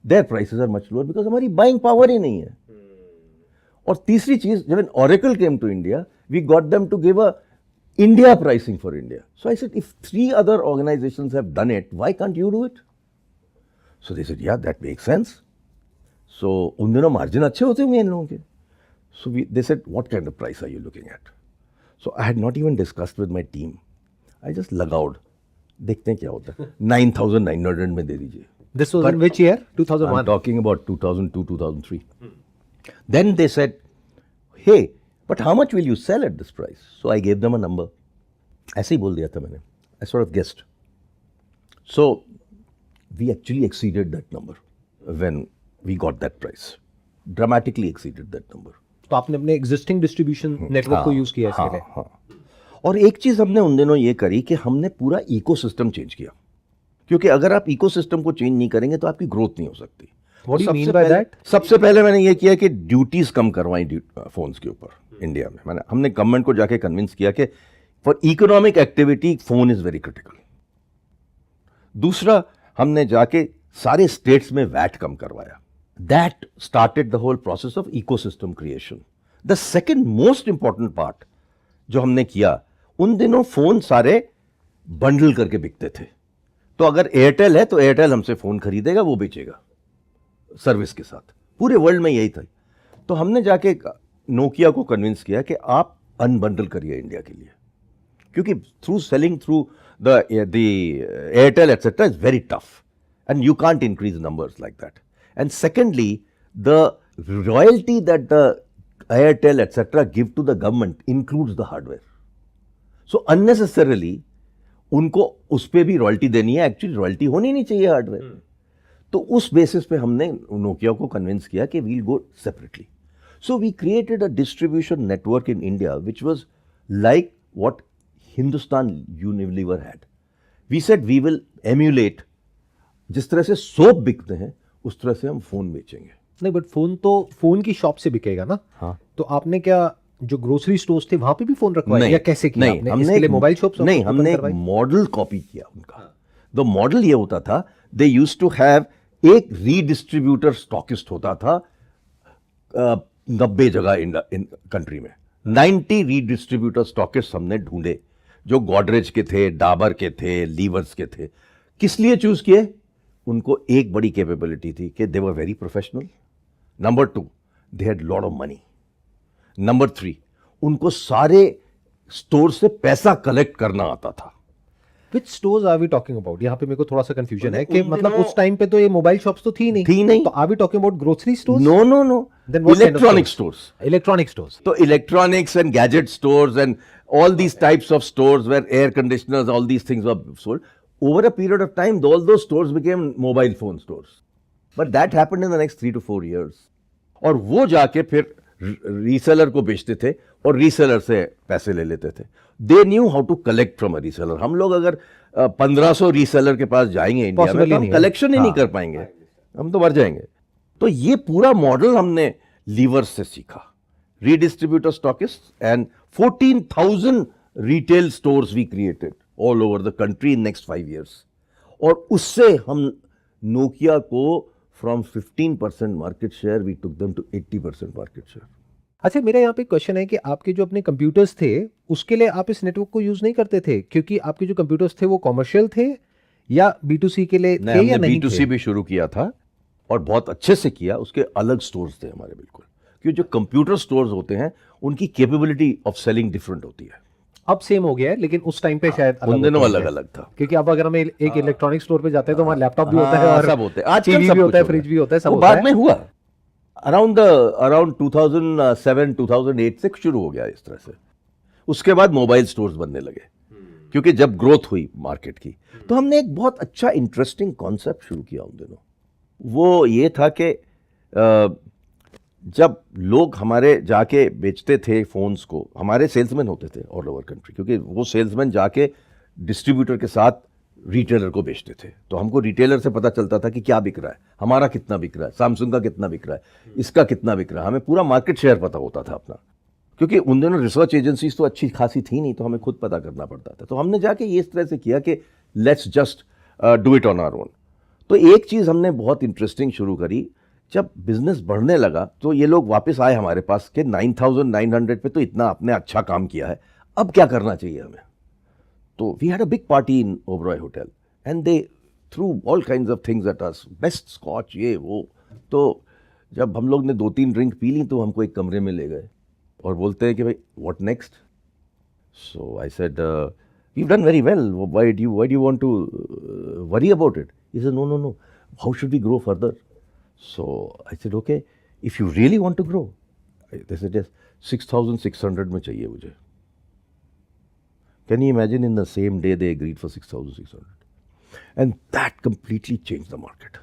Their prices are much lower because हमारी buying power ही नहीं है। और तीसरी चीज, जब Oracle came to India, we got them to give a India pricing for India. So I said, if 3 other organizations have done it, why can't you do it? So they said, yeah, that makes sense. So उन दिनों margin अच्छे होते होंगे इन लोगों के। So they said, what kind of price are you looking at? So I had not even discussed with my team. I just लगाउड, देखते हैं क्या होता है। 9,900 में दे दीजिए। This was in which year? 2001. I'm talking about 2002, 2003. Then they said, hey, but how much will you sell at this price? So I gave them a number. ऐसे ही बोल दिया था मैंने. I sort of guessed. So we actually exceeded that number when we got that price. Dramatically exceeded that number. तो आपने अपने existing distribution network को use किया इसके लिए? हाँ। और एक चीज हमने उन दिनों ये करी कि हमने पूरा इकोसिस्टम चेंज किया, क्योंकि अगर आप इकोसिस्टम को चेंज नहीं करेंगे तो आपकी ग्रोथ नहीं हो सकती। What do you mean by that? सबसे पहले मैंने ये किया कि ड्यूटीज कम करवाई फोन्स के ऊपर इंडिया में। हमने गवर्नमेंट को जाके कन्विंस किया कि for economic activity phone is very critical. दूसरा, हमने जाके सारे स्टेट्स में वैट कम करवाया। That started the whole process of ecosystem creation. The second most important part जो हमने किया, उन दिनों फोन सारे बंडल करके बिकते थे। तो अगर एयरटेल है तो एयरटेल हमसे फोन खरीदेगा, वो बेचेगा सर्विस के साथ। पूरे वर्ल्ड में यही था। तो हमने जाके नोकिया को कन्विंस किया कि आप अनबंडल करिए इंडिया के लिए, क्योंकि through selling through the Airtel etcetera is very tough and you can't increase numbers like that. And secondly, the royalty that the Airtel etcetera give to the government includes the hardware. So unnecessarily उनको उस पर भी royalty देनी है, actually royalty होनी नहीं चाहिए hardware. तो उस बेसिस पे हमने नोकिया को कन्विंस किया कि we'll go separately. So we created a distribution network in India which was like what Hindustan Unilever had. We said we will emulate, जिस तरह से सोप बिकते हैं उस तरह से हम फोन बेचेंगे। नहीं, बट फोन तो फोन की शॉप से बिकेगा ना। हाँ। तो आपने क्या जो ग्रोसरी स्टोर्स थे वहां पे भी फोन रखवाए नहीं, या कैसे किया नहीं, आपने? हमने इसके लिए मोबाइल शॉप्स नहीं, हमने एक मॉडल कॉपी किया उनका। द मॉडल ये होता था, दे यूज टू हैव एक रीडिस्ट्रीब्यूटर स्टॉकिस्ट होता था 90 जगह इन कंट्री में 90 रीडिस्ट्रीब्यूटर स्टॉकिस्ट हमने ढूंढे, जो गॉडरेज के थे, डाबर के थे, लीवर्स के थे। किस लिए चूज किए? उनको एक बड़ी कैपेबिलिटी थी कि they were very professional. Number 2, they had lot of money. Number 3, उनको सारे स्टोर से पैसा कलेक्ट करना आता था। Which stores are we talking about? यहाँ पे मेरे को थोड़ा सा कंफ्यूजन है कि उन मतलब दिनों- उस टाइम पे तो ये मोबाइल शॉप्स तो थी नहीं। तो are we talking about grocery stores? No no no, Then what kind of electronic stores? Stores. Electronic stores. So electronics and gadget stores and all these types of stores where air conditioners, all these things were sold. Over a period of time, all those stores became mobile phone stores. But that happened in the next 3 to 4 years. और वो जाके फिर reseller को बेचते थे और reseller से पैसे ले लेते थे। They knew how to collect from a reseller. हम लोग अगर 1500 रीसेलर के पास जाएंगे इंडिया में, Possibly तो हम नहीं है। कलेक्शन ही नहीं हाँ। कर पाएंगे, हम तो मर जाएंगे। तो ये पूरा मॉडल हमने लीवर से सीखा। Redistributor stockists and 14,000 retail stores we created all over the country in next 5 years. और उससे हम नोकिया को from 15% market share we took them to 80% market share. अच्छा, मेरा यहाँ पे क्वेश्चन है कि आपके जो अपने कंप्यूटर्स थे उसके लिए आप इस नेटवर्क को यूज नहीं करते थे, क्योंकि आपके जो कंप्यूटर्स थे वो कमर्शियल थे या B2C के लिए थे या हमने नहीं B2C थे? भी शुरू किया था और बहुत अच्छे से किया। उसके अलग स्टोर्स थे हमारे, बिल्कुल। क्योंकि जो कंप्यूटर स्टोर्स होते हैं उनकी कैपेबिलिटी ऑफ सेलिंग डिफरेंट होती है। अब सेम हो गया है, लेकिन उस टाइम पे शायद उन दिनों होते अलग हैं। अलग था। क्योंकि अब अगर हम एक इलेक्ट्रॉनिक स्टोर पे जाते हैं तो वहाँ लैपटॉप भी होता है हाँ, और सब होते हैं। आजकल टीवी सब भी कुछ होता है, हो फ्रिज गया। भी होता है, सब वो होता बाद है। में हुआ अराउंड 2007 2008 से शुरू हो गया इस तरह से। उसके बाद मोबाइल स्टोर्स बनने लगे, क्योंकि जब ग्रोथ हुई मार्केट की, तो हमने एक बहुत अच्छा इंटरेस्टिंग कॉन्सेप्ट शुरू किया उन दिनों। वो ये था कि जब लोग हमारे जाके बेचते थे फोन्स को, हमारे सेल्समैन होते थे ऑल ओवर कंट्री, क्योंकि वो सेल्समैन जाके डिस्ट्रीब्यूटर के साथ रिटेलर को बेचते थे। तो हमको रिटेलर से पता चलता था कि क्या बिक रहा है, हमारा कितना बिक रहा है, सैमसंग का कितना बिक रहा है, इसका कितना बिक रहा है। हमें पूरा मार्केट शेयर पता होता था अपना, क्योंकि उन दिनों रिसर्च एजेंसीज तो अच्छी खासी थी नहीं, तो हमें खुद पता करना पड़ता था। तो हमने जाके ये इस तरह से किया कि let's just do it on our own. तो एक चीज़ हमने बहुत इंटरेस्टिंग शुरू करी। जब बिजनेस बढ़ने लगा तो ये लोग वापस आए हमारे पास कि 9,900 पे तो इतना आपने अच्छा काम किया है, अब क्या करना चाहिए हमें। तो we had a big party in Oberoi hotel and they threw all kinds of things at us, best scotch, ये वो। तो जब हम लोग ने 2-3 ड्रिंक पी ली तो हमको एक कमरे में ले गए और बोलते हैं कि भाई what next. So I said we have done very well, why do you want to worry about it. He said no, how should we grow further. So I said, okay, if you really want to grow, they said, yes, 6,600 में चाहिए मुझे। Can you imagine, in the same day they agreed for 6,600, and that completely changed the market.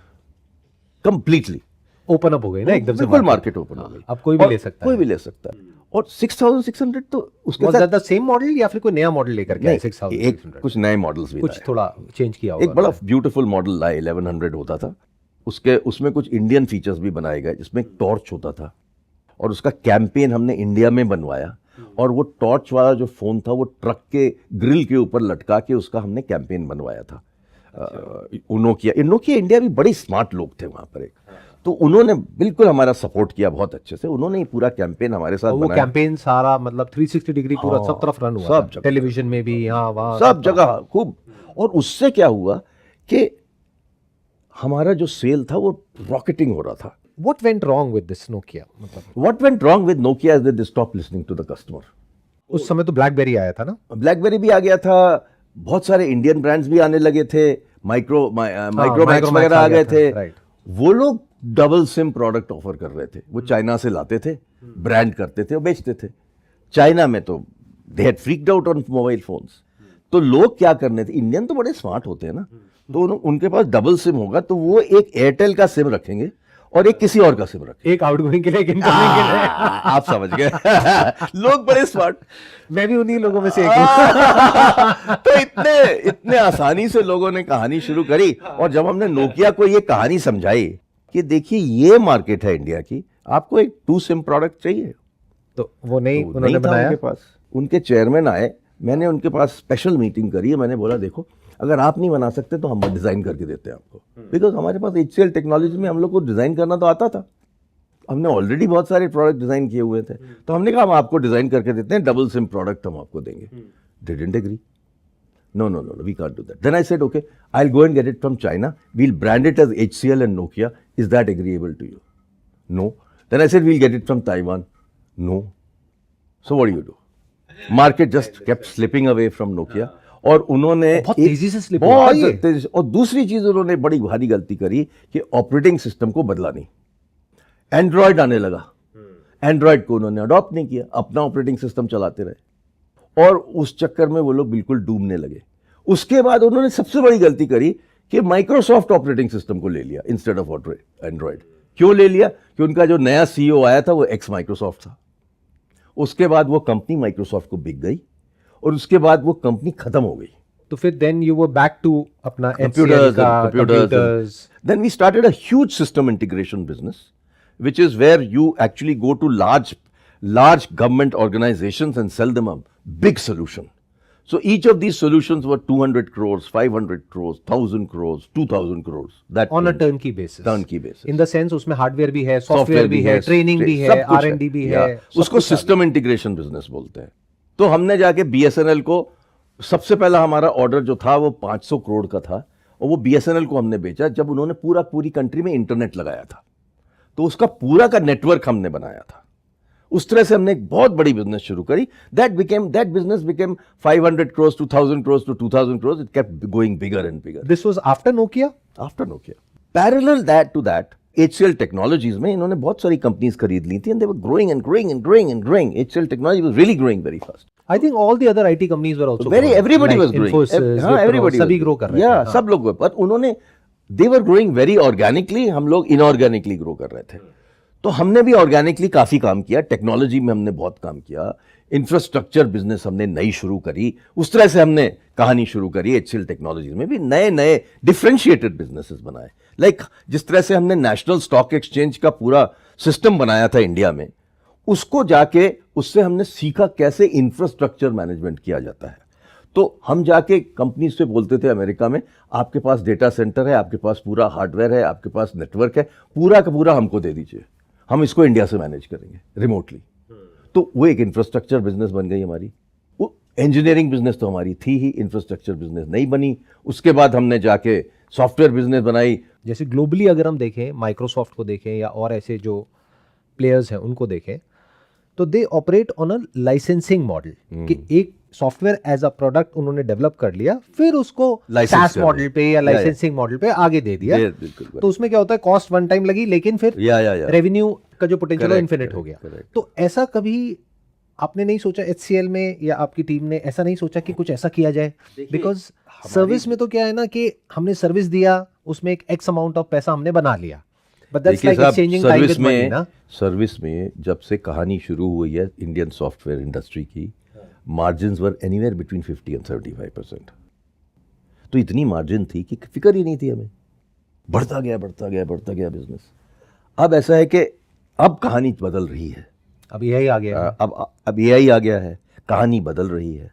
Completely. Open up हो गए ना एकदम से, बिल्कुल market open हो गई। अब कोई भी ले सकता है। कोई भी ले सकता है। और 6,600 तो उसके Was साथ that the same model या फिर कोई नया मॉडल लेकर के आए? 6,600 कुछ नए मॉडल्स भी कुछ लाए। थोड़ा चेंज किया एक होगा। बड़ा ब्यूटीफुल मॉडल लाए, 1100 होता था। उसमें कुछ इंडियन फीचर्स भी बनाए गए, जिसमें एक टॉर्च होता था और उसका कैंपेन हमने इंडिया में बनवाया। और वो टॉर्च वाला जो फोन था वो ट्रक के ग्रिल के ऊपर लटका के उसका हमने कैंपेन बनवाया था। नोकिया इंडिया भी बड़े स्मार्ट लोग थे वहाँ पर एक, तो उन्होंने बिल्कुल हमारा सपोर्ट किया बहुत अच्छे से। उन्होंने ये पूरा कैंपेन हमारे साथ वो बनाया। कैंपेन सारा मतलब 360 डिग्री पूरा सब तरफ रन हुआ सब था। जगह। टेलीविजन में भी, यहाँ वहाँ सब जगह खूब। और उससे क्या हुआ कि हमारा जो सेल था वो रॉकेटिंग हो रहा था। What went wrong with this Nokia? मतलब What went wrong with Nokia is that they stopped listening to the customer. उस समय तो ब्लैकबेरी आया था ना। ब्लैकबेरी भी आ गया था, बहुत सारे इंडियन ब्रांड्स भी आने लगे थे, माइक्रोमैक्स वगैरह आ गए थे। राइट। वो लोग डबल सिम प्रोडक्ट ऑफर कर रहे थे। वो चाइना से लाते थे, ब्रांड करते थे और बेचते थे। चाइना में तो they had freaked out on mobile phones. तो लोग क्या करने थे, इंडियन तो बड़े स्मार्ट होते हैं ना, तो उनके पास डबल सिम होगा तो वो एक एयरटेल का सिम रखेंगे और एक किसी और का सिम रखेंगे। एक आउटगोइंग के लिए, एक इनकमिंग के लिए। आप समझ गए। लोग बड़े स्मार्ट। मैं भी उन्हीं लोगों में से एक हूँ। तो इतने आसानी से लोगों ने कहानी शुरू करी। और जब हमने नोकिया को ये कहानी समझाई कि देखिए ये मार्केट है इंडिया की, आपको एक 2 सिम प्रोडक्ट चाहिए, तो वो नहीं तो उन्होंने नहीं था बनाया। उनके पास। उनके चेयरमैन आए, मैंने उनके पास स्पेशल मीटिंग करी है, मैंने बोला देखो अगर आप नहीं बना सकते तो हम डिज़ाइन करके देते हैं आपको, बिकॉज हमारे पास HCL टेक्नोलॉजी में हम लोग को डिज़ाइन करना तो आता था, हमने ऑलरेडी बहुत सारे प्रोडक्ट डिज़ाइन किए हुए थे, तो हमने कहा हम आपको डिज़ाइन करके देते हैं, डबल सिम प्रोडक्ट हम आपको देंगे। They didn't agree. No, we can't do that. Then I said, okay, I'll go and get it from China. We'll brand it as HCL and Nokia. Is that agreeable to you? No. Then I said, we'll get it from Taiwan. No. So what do? Market just kept slipping away from Nokia. और उन्होंने बहुत तेजी से slip हुआ बहुत ये। तेजी से, और दूसरी चीज उन्होंने बड़ी भारी गलती करी कि ऑपरेटिंग सिस्टम को बदला नहीं। एंड्रॉयड आने लगा, एंड्रॉयड को उन्होंने अडॉप्ट नहीं किया, अपना ऑपरेटिंग सिस्टम चलाते रहे, और उस चक्कर में वो लोग बिल्कुल डूबने लगे। उसके बाद उन्होंने सबसे बड़ी गलती करी कि माइक्रोसॉफ्ट ऑपरेटिंग सिस्टम को ले लिया इंस्टेड ऑफ एंड्रॉयड। क्यों ले लिया? कि उनका जो नया CEO आया था वो एक्स माइक्रोसॉफ्ट था। उसके बाद वो कंपनी माइक्रोसॉफ्ट को बिक गई, और उसके बाद वो कंपनी खत्म हो गई। तो फिर then you were back to अपना computers HCL का and computers. Then we started a huge system integration business, which is where you actually go to large government organizations and sell them a big solution. So each of these solutions were 200 crores, 500 crores, 1000 crores, 2000 crores. That on a range. Turnkey basis. Turnkey basis. In the sense उसमें hardware भी है, software भी है, training भी है, सब कुछ R&D भी है, Yeah. सब उसको कुछ आ गया। सिस्टम इंटीग्रेशन बिजनेस बोलते हैं। तो हमने जाके BSNL को, सबसे पहला हमारा ऑर्डर जो था वो 500 करोड़ का था, और वो BSNL को हमने बेचा जब उन्होंने पूरी कंट्री में इंटरनेट लगाया था। तो उसका पूरा का नेटवर्क हमने बनाया था। उस तरह से हमने एक बहुत बड़ी बिजनेस शुरू करी। That business became 500 crores to 1000 crores to 2000 crores. It kept going bigger and bigger. This was after Nokia. After Nokia. Parallel to that, HCL Technologies में इन्होंने बहुत सारी कंपनीज खरीद ली थी, and they were growing and growing and growing and growing. HCL Technology was really growing very fast. I think all the other IT companies were also Everybody was growing. हाँ, everybody सभी was grow कर रहे Yeah, थे। सब लोग, पर उन्होंने they were growing very organically, हम लोग inorganically grow कर रहे थे। तो हमने भी ऑर्गेनिकली काफी काम किया, टेक्नोलॉजी में हमने बहुत काम किया, इंफ्रास्ट्रक्चर बिजनेस हमने नई शुरू करी, उस तरह से हमने कहानी शुरू करी। HCL टेक्नोलॉजी में भी नए डिफरेंशिएटेड बिजनेसेस बनाए। लाइक जिस तरह से हमने नेशनल स्टॉक एक्सचेंज का पूरा सिस्टम बनाया था इंडिया में, उसको जाके उससे हमने सीखा कैसे इंफ्रास्ट्रक्चर मैनेजमेंट किया जाता है। तो हम जाके कंपनी से बोलते थे अमेरिका में, आपके पास डेटा सेंटर है, आपके पास पूरा हार्डवेयर है, आपके पास नेटवर्क है, पूरा का पूरा हमको दे दीजिए, हम इसको इंडिया से मैनेज करेंगे रिमोटली। तो वो एक इंफ्रास्ट्रक्चर बिजनेस बन गई हमारी। वो इंजीनियरिंग बिजनेस तो हमारी थी ही, इंफ्रास्ट्रक्चर बिजनेस नहीं बनी। उसके बाद हमने जाके सॉफ्टवेयर बिजनेस बनाई। जैसे ग्लोबली अगर हम देखें, माइक्रोसॉफ्ट को देखें या और ऐसे जो प्लेयर्स हैं उनको देखें, तो they operate on a licensing model कि एक सॉफ्टवेयर एज अ प्रोडक्ट उन्होंने डेवलप कर लिया, फिर उसको License SaaS कर मॉडल दिया। पे या लाइसेंसिंग मॉडल पे आगे दे दिया। बिल्कुल। तो उसमें क्या होता है, कॉस्ट वन टाइम लगी, लेकिन फिर या रेवेन्यू का जो पोटेंशियल है Correct, इन्फिनिट हो correct, गया। correct. तो ऐसा कभी आपने नहीं सोचा HCL में, या आपकी टीम ने ऐसा नहीं सोचा कि कुछ ऐसा किया जाए? बिकॉज सर्विस में तो क्या है ना कि हमने सर्विस दिया, उसमें एक एक्स अमाउंट ऑफ पैसा हमने बना लिया, but that's like exchanging time with money ना। सर्विस में जब से कहानी शुरू हुई है इंडियन सॉफ्टवेयर इंडस्ट्री की, margins were anywhere between 50 and 35%। तो इतनी मार्जिन थी कि फिक्र ही नहीं थी हमें, बढ़ता गया बिजनेस। अब ऐसा है कि अब कहानी बदल रही है, अब यही आ गया। अब AI आ गया है, कहानी बदल रही है।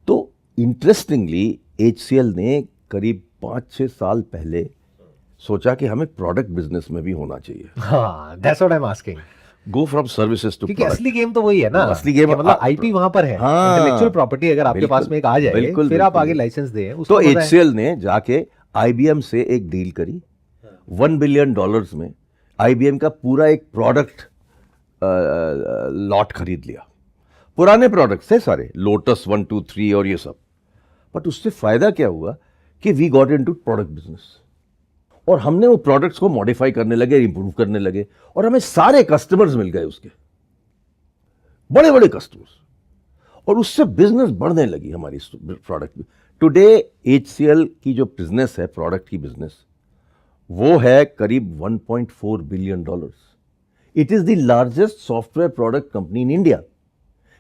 तो इंटरेस्टिंगली HCL ने करीब 5-6 साल पहले सोचा कि हमें प्रोडक्ट बिजनेस में भी होना चाहिए। हाँ, that's what I am asking. Go from services to क्योंकि असली गेम तो वही है ना, असली गेम मतलब IP वहां पर है, हाँ, इंटेलेक्चुअल प्रॉपर्टी अगर आपके बिल्कुल, पास में एक आ जाए, बिल्कुल, फिर आप बिल्कुल। आगे लाइसेंस दें। तो उसको मजा है। HCL ने जाके IBM से एक डील करी, $1 बिलियन में IBM का पूरा एक प्रोडक्ट लॉट खरीद लिया। पुराने प्रोडक्ट्स थे सारे, लोटस 1, 2, 3 और ये सब। बट उससे फायदा क्या हुआ कि we got into product business, और हमने वो प्रोडक्ट्स को मॉडिफाई करने लगे, इंप्रूव करने लगे, और हमें सारे कस्टमर्स मिल गए उसके, बड़े कस्टमर्स, और उससे बिजनेस बढ़ने लगी हमारी प्रोडक्ट में। टुडे HCL की जो बिजनेस है, प्रोडक्ट की बिजनेस, वो है करीब $1.4 billion. It is the largest software product company in India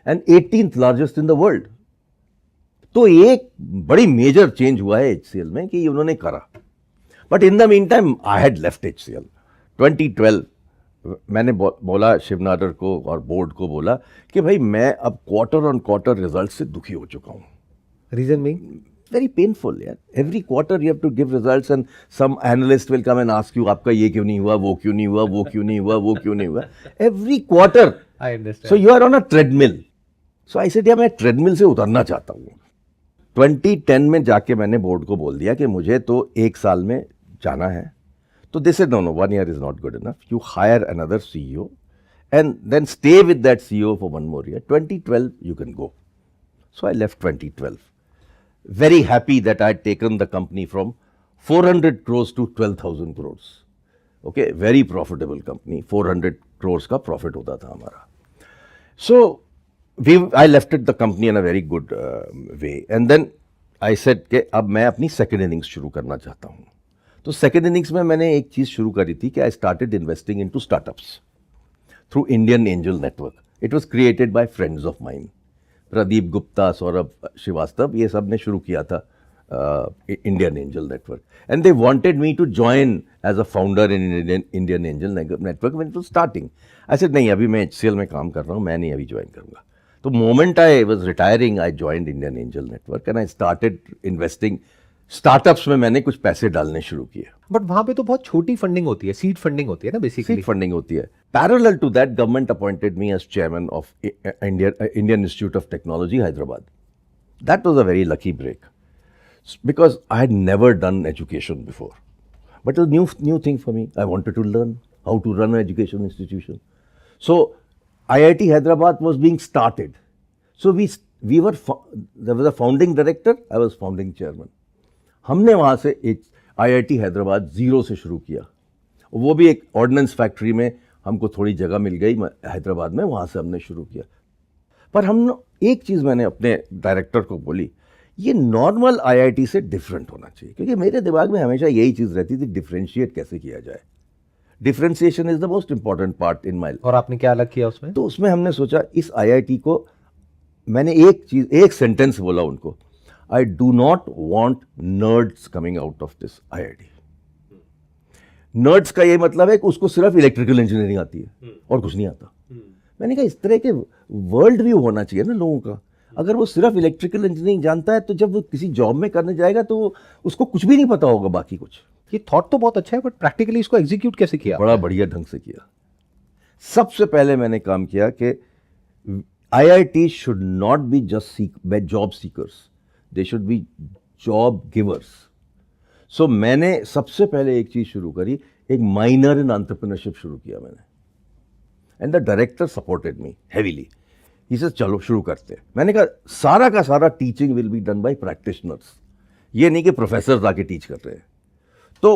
and 18th largest in the world. तो एक बड़ी मेजर चेंज हुआ है HCL में कि उन्होंने करा। But in the mean time I had left HCL 2012 मैंने बोला शिवनाडर को और बोर्ड को बोला कि भाई मैं अब क्वार्टर ऑन क्वार्टर रिजल्ट से दुखी हो चुका हूँ. रीजन बीइंग Very painful, यार. Every quarter you have to give results and some analyst will come and ask you आपका ये क्यों नहीं हुआ, वो क्यों नहीं हुआ, वो क्यों नहीं हुआ, वो क्यों नहीं हुआ. Every quarter. I understand. So you are on a treadmill. So I said यार मैं treadmill से उतरना चाहता हूँ. 2010 में जाके मैंने बोर्ड को बोल दिया कि मुझे तो एक साल में जाना है. तो they said no, 1 year is not good enough. You hire another CEO and then stay with that CEO for 1 more year. 2012 you can go. So I left 2012. Very happy that I had taken the company from 400 crores to 12,000 crores. Okay, very profitable company. 400 crores का profit होता था हमारा. So I left the company in a very good way. And then I said कि अब मैं अपनी second innings शुरू करना चाहता हूँ. तो second innings में मैंने एक चीज़ शुरू करी थी कि I started investing into startups through Indian Angel Network. It was created by friends of mine. Pradeep Gupta, Saurabh Srivastava, ये सब ने शुरू किया था Indian Angel Network. And they wanted me to join as a founder in Indian Angel Network when it was starting. I said नहीं, अभी मैं HCL में काम कर रहा हूँ, मैं नहीं अभी ज्वाइन करूँगा. तो moment I was retiring, I joined Indian Angel Network and I started investing. Startups में मैंने कुछ पैसे डालने शुरू किए. बट वहां पे तो बहुत छोटी फंडिंग होती है, सीड फंडिंग होती है ना बेसिकली. सीड फंडिंग होती है. Parallel to that government appointed me as chairman of Indian Institute of Technology Hyderabad. That was a very lucky break because I had never done education before, but it was new thing for me. I wanted to learn how to run an education institution. So IIT Hyderabad was being started. So we were there was a founding director, I was founding chairman. हमने वहाँ से एक IIT Hyderabad zero से शुरू किया. वो भी एक ऑर्डिनेंस फैक्ट्री में हमको थोड़ी जगह मिल गई हैदराबाद में, वहाँ से हमने शुरू किया. पर हम एक चीज़ मैंने अपने डायरेक्टर को बोली, ये नॉर्मल IIT से डिफरेंट होना चाहिए. क्योंकि मेरे दिमाग में हमेशा यही चीज़ रहती थी, डिफ्रेंशिएट कैसे किया जाए. Differentiation is the most important part in my. और आपने क्या अलग किया उसमें? तो उसमें हमने सोचा इस IIT को, मैंने एक सेंटेंस बोला उनको, I do not want nerds coming out of this IIT. Nerds का ये मतलब है कि उसको सिर्फ इलेक्ट्रिकल इंजीनियरिंग आती है और कुछ नहीं आता. मैंने कहा इस तरह के वर्ल्ड व्यू होना चाहिए ना लोगों का. अगर वो सिर्फ इलेक्ट्रिकल इंजीनियरिंग जानता है तो जब वो किसी जॉब में करने जाएगा तो उसको कुछ भी नहीं पता होगा बाकी कुछ. ये थॉट तो बहुत अच्छा है, बट प्रैक्टिकली इसको एग्जीक्यूट कैसे किया? बड़ा बढ़िया ढंग से किया. सबसे पहले मैंने काम किया कि IIT should not be just job seekers, they should be job givers. So मैंने सबसे पहले एक चीज शुरू करी, एक माइनर इन एंटरप्रेन्योरशिप शुरू किया मैंने. And the director supported me heavily. He said चलो शुरू करते हैं. मैंने कहा सारा का सारा teaching will be done by practitioners, ये नहीं कि प्रोफेसर आके टीच कर रहे हैं. तो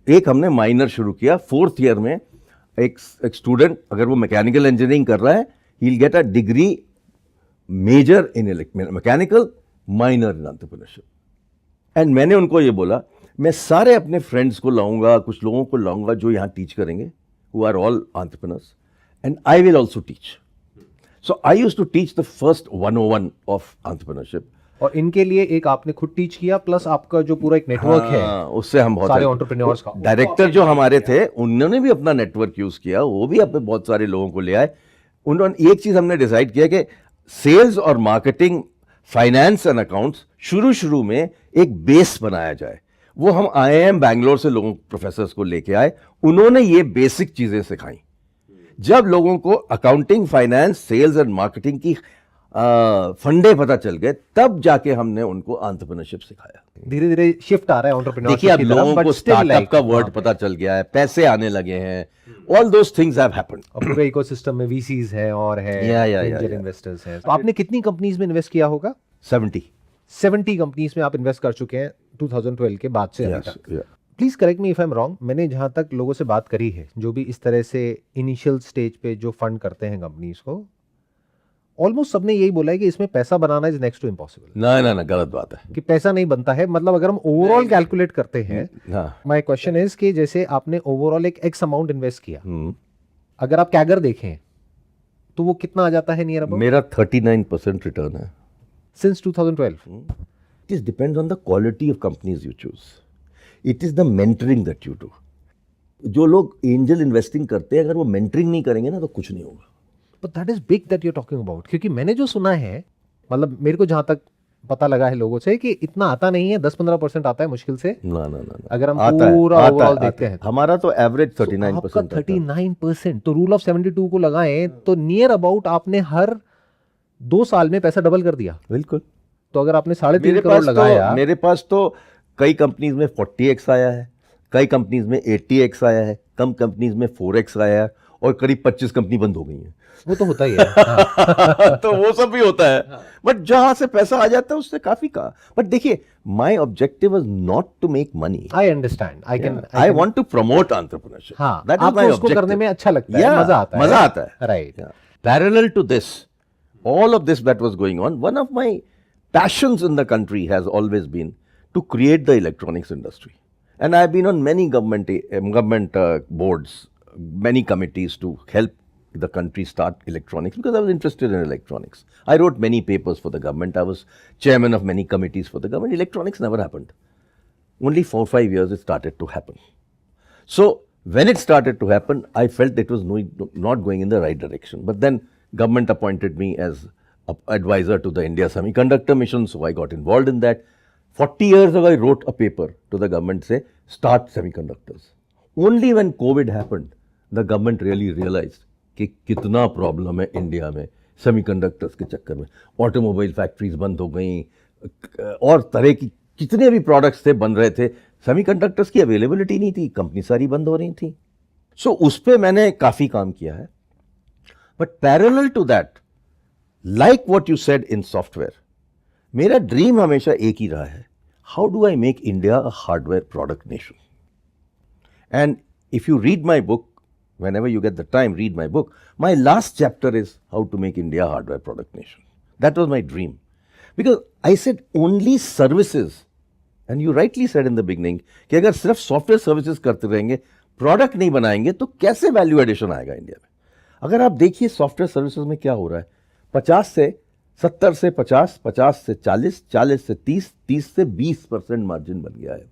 एक हमने माइनर शुरू किया. 4th ईयर में एक स्टूडेंट अगर वो मैकेनिकल इंजीनियरिंग कर रहा है, he will get a degree major in mechanical, minor in entrepreneurship. And मैंने उनको ये बोला मैं सारे अपने फ्रेंड्स को लाऊंगा, कुछ लोगों को लाऊंगा जो यहाँ टीच करेंगे, who are all entrepreneurs, and I will also teach. So I used to teach the first 101 of entrepreneurship. और इनके लिए एक आपने खुद टीच किया, प्लस आपका जो पूरा एक नेटवर्क है, उससे हम बहुत सारे एंटरप्रेन्योर्स का. डायरेक्टर जो हमारे थे उन्होंने भी अपना नेटवर्क यूज किया, वो भी अपने बहुत सारे लोगों को ले आए. उन्होंने एक चीज हमने डिसाइड किया कि सेल्स और मार्केटिंग, फाइनेंस एंड अकाउंट्स शुरू में एक बेस बनाया जाए. वो हम IIM बैंगलोर से लोगों प्रोफेसर्स को लेके आए, उन्होंने ये बेसिक चीजें सिखाई. जब लोगों को accounting, finance, sales and marketing की फंडे पता चल गए, तब जाके हमने उनको एंटरप्रेन्योरशिप सिखाया. धीरे धीरे शिफ्ट आ रहा है एंटरप्रेन्योरशिप देखिए अब की तरफ, लोगों but को still स्टार्टअप like, का वर्ड पता चल गया है, पैसे आने लगे हैं, all those things have happened. और पूरे इकोसिस्टम में VCs है और है एंजल इन्वेस्टर्स हैं. तो आपने कितनी कंपनीज में इन्वेस्ट किया होगा? 70 कंपनीज में आप इन्वेस्ट कर चुके हैं 2012 के बाद से अभी तक. Please correct me if I am wrong. मैंने जहां तक लोगों से बात करी है, जो भी इस तरह से इनिशियल स्टेज पे जो फंड करते हैं कंपनीज को, ऑलमोस्ट सबने यही बोला है कि इसमें पैसा बनाना इज नेक्स्ट टू इम्पॉसिबल. ना गलत बात है कि पैसा नहीं बनता है. मतलब अगर हम ओवरऑल कैलकुलेट करते हैं, माय क्वेश्चन इज कि जैसे आपने ओवरऑल एक एक्स अमाउंट इन्वेस्ट किया, अगर आप कैगर देखें तो वो कितना आ जाता है नियर अबाउट? मेरा 39% रिटर्न है since 2012. It depends on the quality of companies you choose. It is the mentoring that you do. जो लोग एंजल इन्वेस्टिंग करते हैं, अगर वो मेंटरिंग नहीं करेंगे ना तो कुछ नहीं होगा। But that is big that you are talking about, क्योंकि मैंने जो सुना है, मतलब मेरे को जहां तक पता लगा है लोगों से, कि इतना आता नहीं है, 10-15% आता है मुश्किल से, ना ना ना, अगर हम आता है, पूरा आता है, ओवरऑल आता देखते है। हैं तो। हमारा तो एवरेज So, 39% आपका 39%, तो रूल ऑफ 72 को लगाएं तो नियर अबाउट आपने हर 2 साल में पैसा डबल कर दिया। बिल्कुल। तो अगर आपने 3.5 करोड़ लगाया, मेरे पास तो कई कंपनीज में 40x आया है, कई कंपनीज में 80x आया है, कम कंपनीज में 4x आया है, और करीब 25 कंपनी बंद हो गई हैं। वो तो होता ही है। हाँ। तो वो सब भी होता है, बट जहां से पैसा आ जाता है उससे काफी का। बट देखिए, my objective was not to make money, I understand, I want to promote entrepreneurship. हाँ, दैट इज आपको माय उसको करने ऑब्जेक्टिव। में अच्छा लगता है, मजा आता है। मजा आता है, right. Parallel to this, all of this that was going on, one of my passions in the country has always been to create the electronics industry. And I've been on many government boards, many committees to help the country start electronics, because I was interested in electronics. I wrote many papers for the government. I was chairman of many committees for the government. Electronics never happened. Only 4 or 5 years it started to happen. So when it started to happen, I felt it was not going in the right direction. But then government appointed me as advisor to the India Semiconductor Mission, so I got involved in that. 40 years ago, I wrote a paper to the government, say, start semiconductors. Only when COVID happened, the government really realized कि कितना problem है India में semiconductors के चक्कर में। Automobile factories बंद हो गई, और तरह की कितने भी प्रोडक्ट्स थे बन रहे थे, सेमीकंडक्टर्स की अवेलेबिलिटी नहीं थी, कंपनी सारी बंद हो रही थी। सो उस पर मैंने काफ़ी काम किया है। But parallel to that, like what you said in software, मेरा ड्रीम हमेशा एक ही रहा है, how do I make India a hardware product nation. And if you read my book, whenever you get the time, read my book. My last chapter is how to make India a hardware product nation. That was my dream. Because I said only services, and you rightly said in the beginning, कि अगर सिर्फ software services करते रहेंगे, product नहीं बनाएंगे, तो कैसे value addition आएगा इंडिया में। अगर आप देखिए सॉफ्टवेयर सर्विसेज में क्या हो रहा है, 50 से 70 से 50, 50 से 40, 40 से 30, 30 से 20% मार्जिन बन गया है।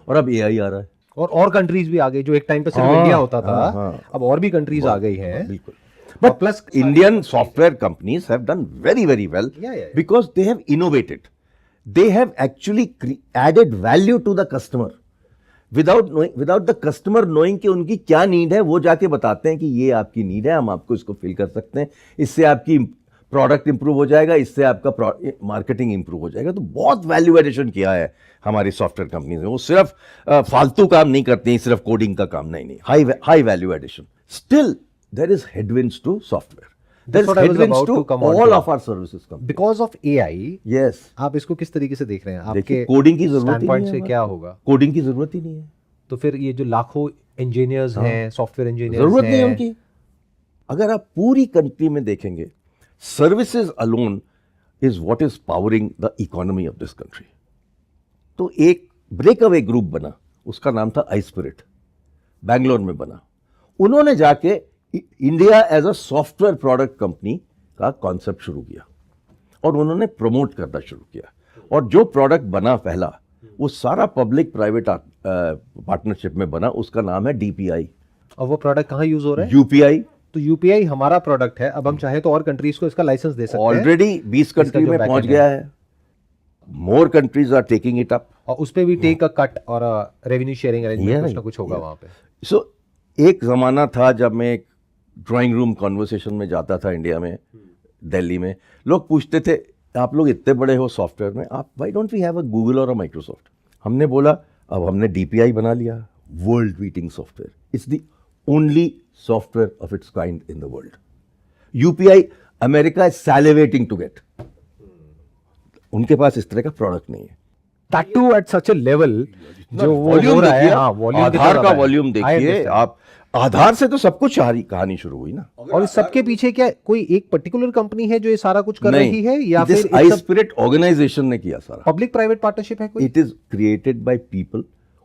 और अब एआई आ रहा है, और कंट्रीज भी आ गई, जो एक टाइम पे सिर्फ इंडिया होता था, अब और भी कंट्रीज आ गई हैं। बिल्कुल। But plus Indian software companies have done very, very well, because they have innovated. They have actually added value to the customer. Without the customer knowing कि उनकी क्या नीड है, वो जाके बताते हैं कि ये आपकी नीड है, हम आपको इसको फिल कर सकते हैं, इससे आपकी प्रोडक्ट इंप्रूव हो जाएगा, इससे आपका मार्केटिंग इंप्रूव हो जाएगा। तो बहुत वैल्यू एडिशन किया है हमारी सॉफ्टवेयर कंपनीज ने। वो सिर्फ फालतू काम नहीं करती, सिर्फ कोडिंग का काम नहीं, high value addition. Still there is headwinds to software, there is headwinds to all of our services company because of AI. Yes. आप इसको किस तरीके से देख रहे हैं? आपके कोडिंग की जरूरत स्टैंडपॉइंट से क्या होगा? कोडिंग की जरूरत ही नहीं है। तो फिर ये जो लाखों इंजीनियर्स हैं, सॉफ्टवेयर इंजीनियर्स, जरूरत नहीं है उनकी। अगर आप पूरी कंट्री में देखेंगे, services alone is what is powering the economy of this country. तो एक ब्रेकअवे ग्रुप बना, उसका नाम था iSpirit, बैंगलोर में बना। उन्होंने जाके India as a software product company का कॉन्सेप्ट शुरू किया, और उन्होंने प्रमोट करना शुरू किया। और जो प्रोडक्ट बना पहला, वो सारा पब्लिक प्राइवेट पार्टनरशिप में बना, उसका नाम है DPI। और वो प्रोडक्ट कहाँ यूज हो रहा है? UPI। तो UPI हमारा प्रोडक्ट है, अब हम चाहे तो और कंट्रीज को इसका लाइसेंस दे सकते हैं। ऑलरेडी 20 कंट्री में पहुंच गया है। More countries are taking it up, और उस पे भी टेक अ कट और रेवेन्यू शेयरिंग अरेंजमेंट कुछ ना कुछ होगा वहां पे। सो एक जमाना था जब मैं एक ड्राइंग रूम कॉन्वर्सेशन में जाता था इंडिया में, दिल्ली में, लोग पूछते थे, आप लोग इतने बड़े हो सॉफ्टवेयर में, आप why don't we have a Google और अ माइक्रोसॉफ्ट। हमने बोला, अब हमने DPI बना लिया, world beating software, it's the only software of its kind in the world. UPI America is salivating to get, उनके पास इस तरह का प्रोडक्ट नहीं है। That too at such a level, जो वो वॉल्यूम हो रहा है, देखिए, हाँ, वॉल्यूम आधार का वॉल्यूम देखिए आप, आधार से तो सब कुछ कहानी शुरू हुई ना। और इस सबके पीछे क्या कोई एक पर्टिकुलर कंपनी है जो ये सारा कुछ कर रही है, या फिर iSpirit ऑर्गेनाइजेशन ने किया सारा? पब्लिक प्राइवेट पार्टनरशिप है कोई? It is created by people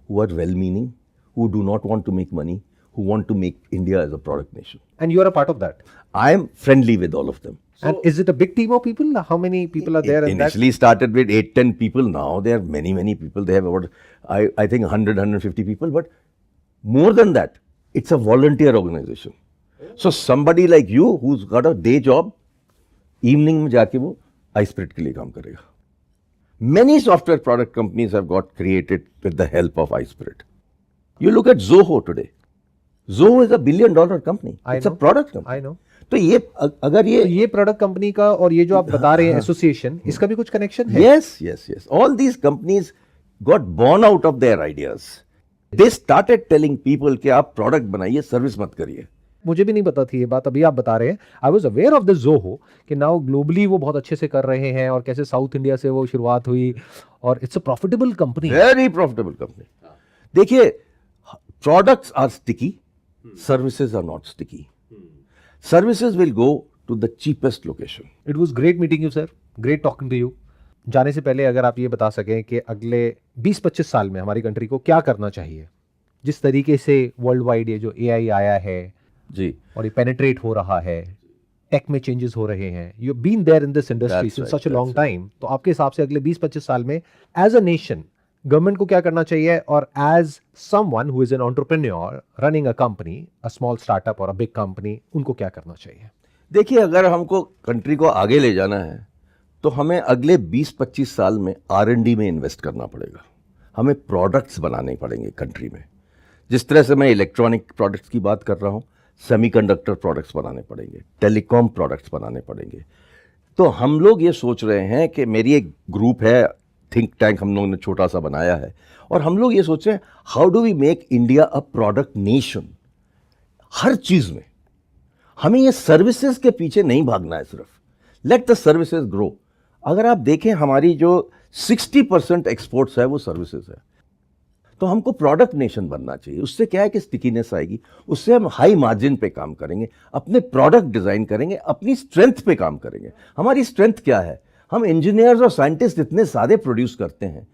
who are well meaning, who do not want to make money, who want to make India as a product nation. And you are a part of that. I am friendly with all of them. And is it a big team of people? How many people are there in that? Initially started with 8-10 people. Now there are many people. They have about, I think 100-150 people. But More than that, it's a volunteer organization. So somebody like you who's got a day job, evening में जाके वो iSpirit के लिए काम करेगा. Many software product companies have got created with the help of iSpirit. You look at Zoho today. Zoho is $1 billion company. It's a product company. I know. तो ये अगर ये तो ये प्रोडक्ट कंपनी का और ये जो आप बता रहे हैं एसोसिएशन, इसका भी कुछ कनेक्शन है? Yes. All these companies got born out of their ideas. They started telling people कि आप प्रोडक्ट बनाइए, सर्विस मत करिए. मुझे भी नहीं पता थी ये बात, अभी आप बता रहे हैं. I was aware of the Zoho कि नाउ ग्लोबली वो बहुत अच्छे से कर रहे हैं और कैसे साउथ इंडिया से वो शुरुआत हुई और it's a profitable company. Very profitable company. देखिए, products are sticky, services are not sticky. Services will go to the cheapest location. It was great meeting you sir, great talking to you. जाने से पहले अगर आप ये बता सकें कि अगले 20-25 साल में हमारी कंट्री को क्या करना चाहिए, जिस तरीके से वर्ल्ड वाइड ये जो AI आया है जी और ये पेनिट्रेट हो रहा है, टेक में चेंजेस हो रहे हैं, you been there in this industry since such a long time, तो आपके हिसाब से अगले 20-25 साल में एज अ नेशन गवर्नमेंट को क्या करना चाहिए, और as someone who is an entrepreneur running a company, a small startup और अ बिग कंपनी, उनको क्या करना चाहिए? देखिए, अगर हमको कंट्री को आगे ले जाना है तो हमें अगले 20-25 साल में R&D में इन्वेस्ट करना पड़ेगा. हमें प्रोडक्ट्स बनाने पड़ेंगे कंट्री में. जिस तरह से मैं इलेक्ट्रॉनिक प्रोडक्ट्स की बात कर रहा हूँ, सेमीकंडक्टर प्रोडक्ट्स बनाने पड़ेंगे, टेलीकॉम प्रोडक्ट्स बनाने पड़ेंगे. तो हम लोग ये सोच रहे हैं कि मेरी एक ग्रुप है, थिंक टैंक हम लोगों ने छोटा सा बनाया है, और हम लोग ये सोच रहे हैं how do we make India a product nation. हर चीज़ में हमें ये सर्विसेज के पीछे नहीं भागना है सिर्फ. Let the services grow. अगर आप देखें, हमारी जो 60% एक्सपोर्ट्स है वो सर्विसेज है. तो हमको प्रोडक्ट नेशन बनना चाहिए. उससे क्या है कि स्टिकीनेस आएगी, उससे हम हाई मार्जिन पे काम करेंगे, अपने प्रोडक्ट डिज़ाइन करेंगे, अपनी स्ट्रेंथ पे काम करेंगे. हमारी स्ट्रेंथ क्या है? हम इंजीनियर्स और साइंटिस्ट इतने सारे प्रोड्यूस करते हैं,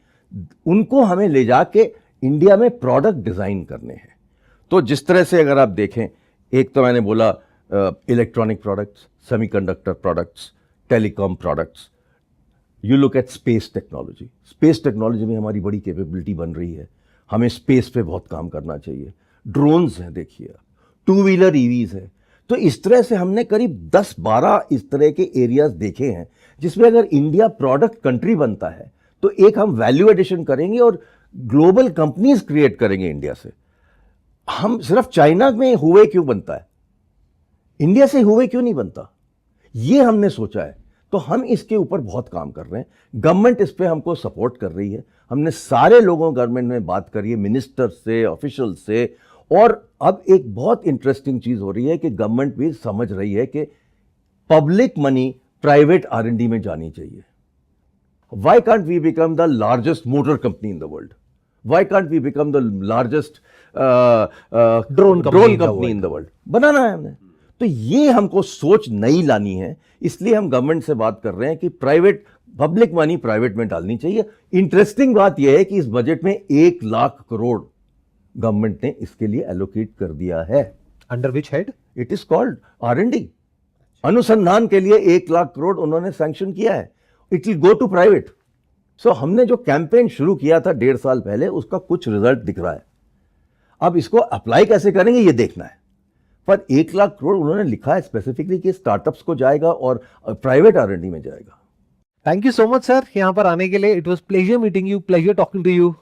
उनको हमें ले जाके इंडिया में प्रोडक्ट डिज़ाइन करने हैं. तो जिस तरह से अगर आप देखें, एक तो मैंने बोला electronic products, semiconductor products, telecom products. You look at space technology. Space technology में हमारी बड़ी कैपेबिलिटी बन रही है. हमें स्पेस पे बहुत काम करना चाहिए. ड्रोन्स हैं, देखिए, 2-व्हीलर EVs है. तो इस तरह से हमने करीब 10-12 इस तरह के एरियाज देखे हैं जिसमें अगर इंडिया प्रोडक्ट कंट्री बनता है तो एक हम वैल्यू एडिशन करेंगे और ग्लोबल कंपनीज क्रिएट करेंगे इंडिया से. हम सिर्फ चाइना में हुए क्यों बनता है, इंडिया से हुए क्यों नहीं बनता, ये हमने सोचा है. तो हम इसके ऊपर बहुत काम कर रहे हैं. गवर्नमेंट इस पे हमको सपोर्ट कर रही है. हमने सारे लोगों गवर्नमेंट में बात करी है, मिनिस्टर से, ऑफिशियल से. और अब एक बहुत इंटरेस्टिंग चीज हो रही है कि गवर्नमेंट भी समझ रही है कि पब्लिक मनी प्राइवेट R&D में जानी चाहिए. Why can't we become the largest motor company in the world? Why can't we become the largest drone company in the world? बनाना है हमने. तो ये हमको सोच नई लानी है. इसलिए हम गवर्नमेंट से बात कर रहे हैं कि प्राइवेट, पब्लिक मनी प्राइवेट में डालनी चाहिए. इंटरेस्टिंग बात यह है कि इस बजट में 1 लाख करोड़ गवर्नमेंट ने इसके लिए एलोकेट कर दिया है. Under which head? It is called R&D. अनुसंधान के लिए 1 लाख करोड़ उन्होंने सैंक्शन किया है. It will go to private. So हमने जो कैंपेन शुरू किया था 1.5 साल पहले, उसका कुछ रिजल्ट दिख रहा है. अब इसको अप्लाई कैसे करेंगे ये देखना है. पर 1 लाख करोड़ उन्होंने लिखा है स्पेसिफिकली कि स्टार्टअप्स को जाएगा और प्राइवेट R&D में जाएगा. Thank you so much sir, यहाँ पर आने के लिए. It was pleasure meeting you, pleasure talking to you.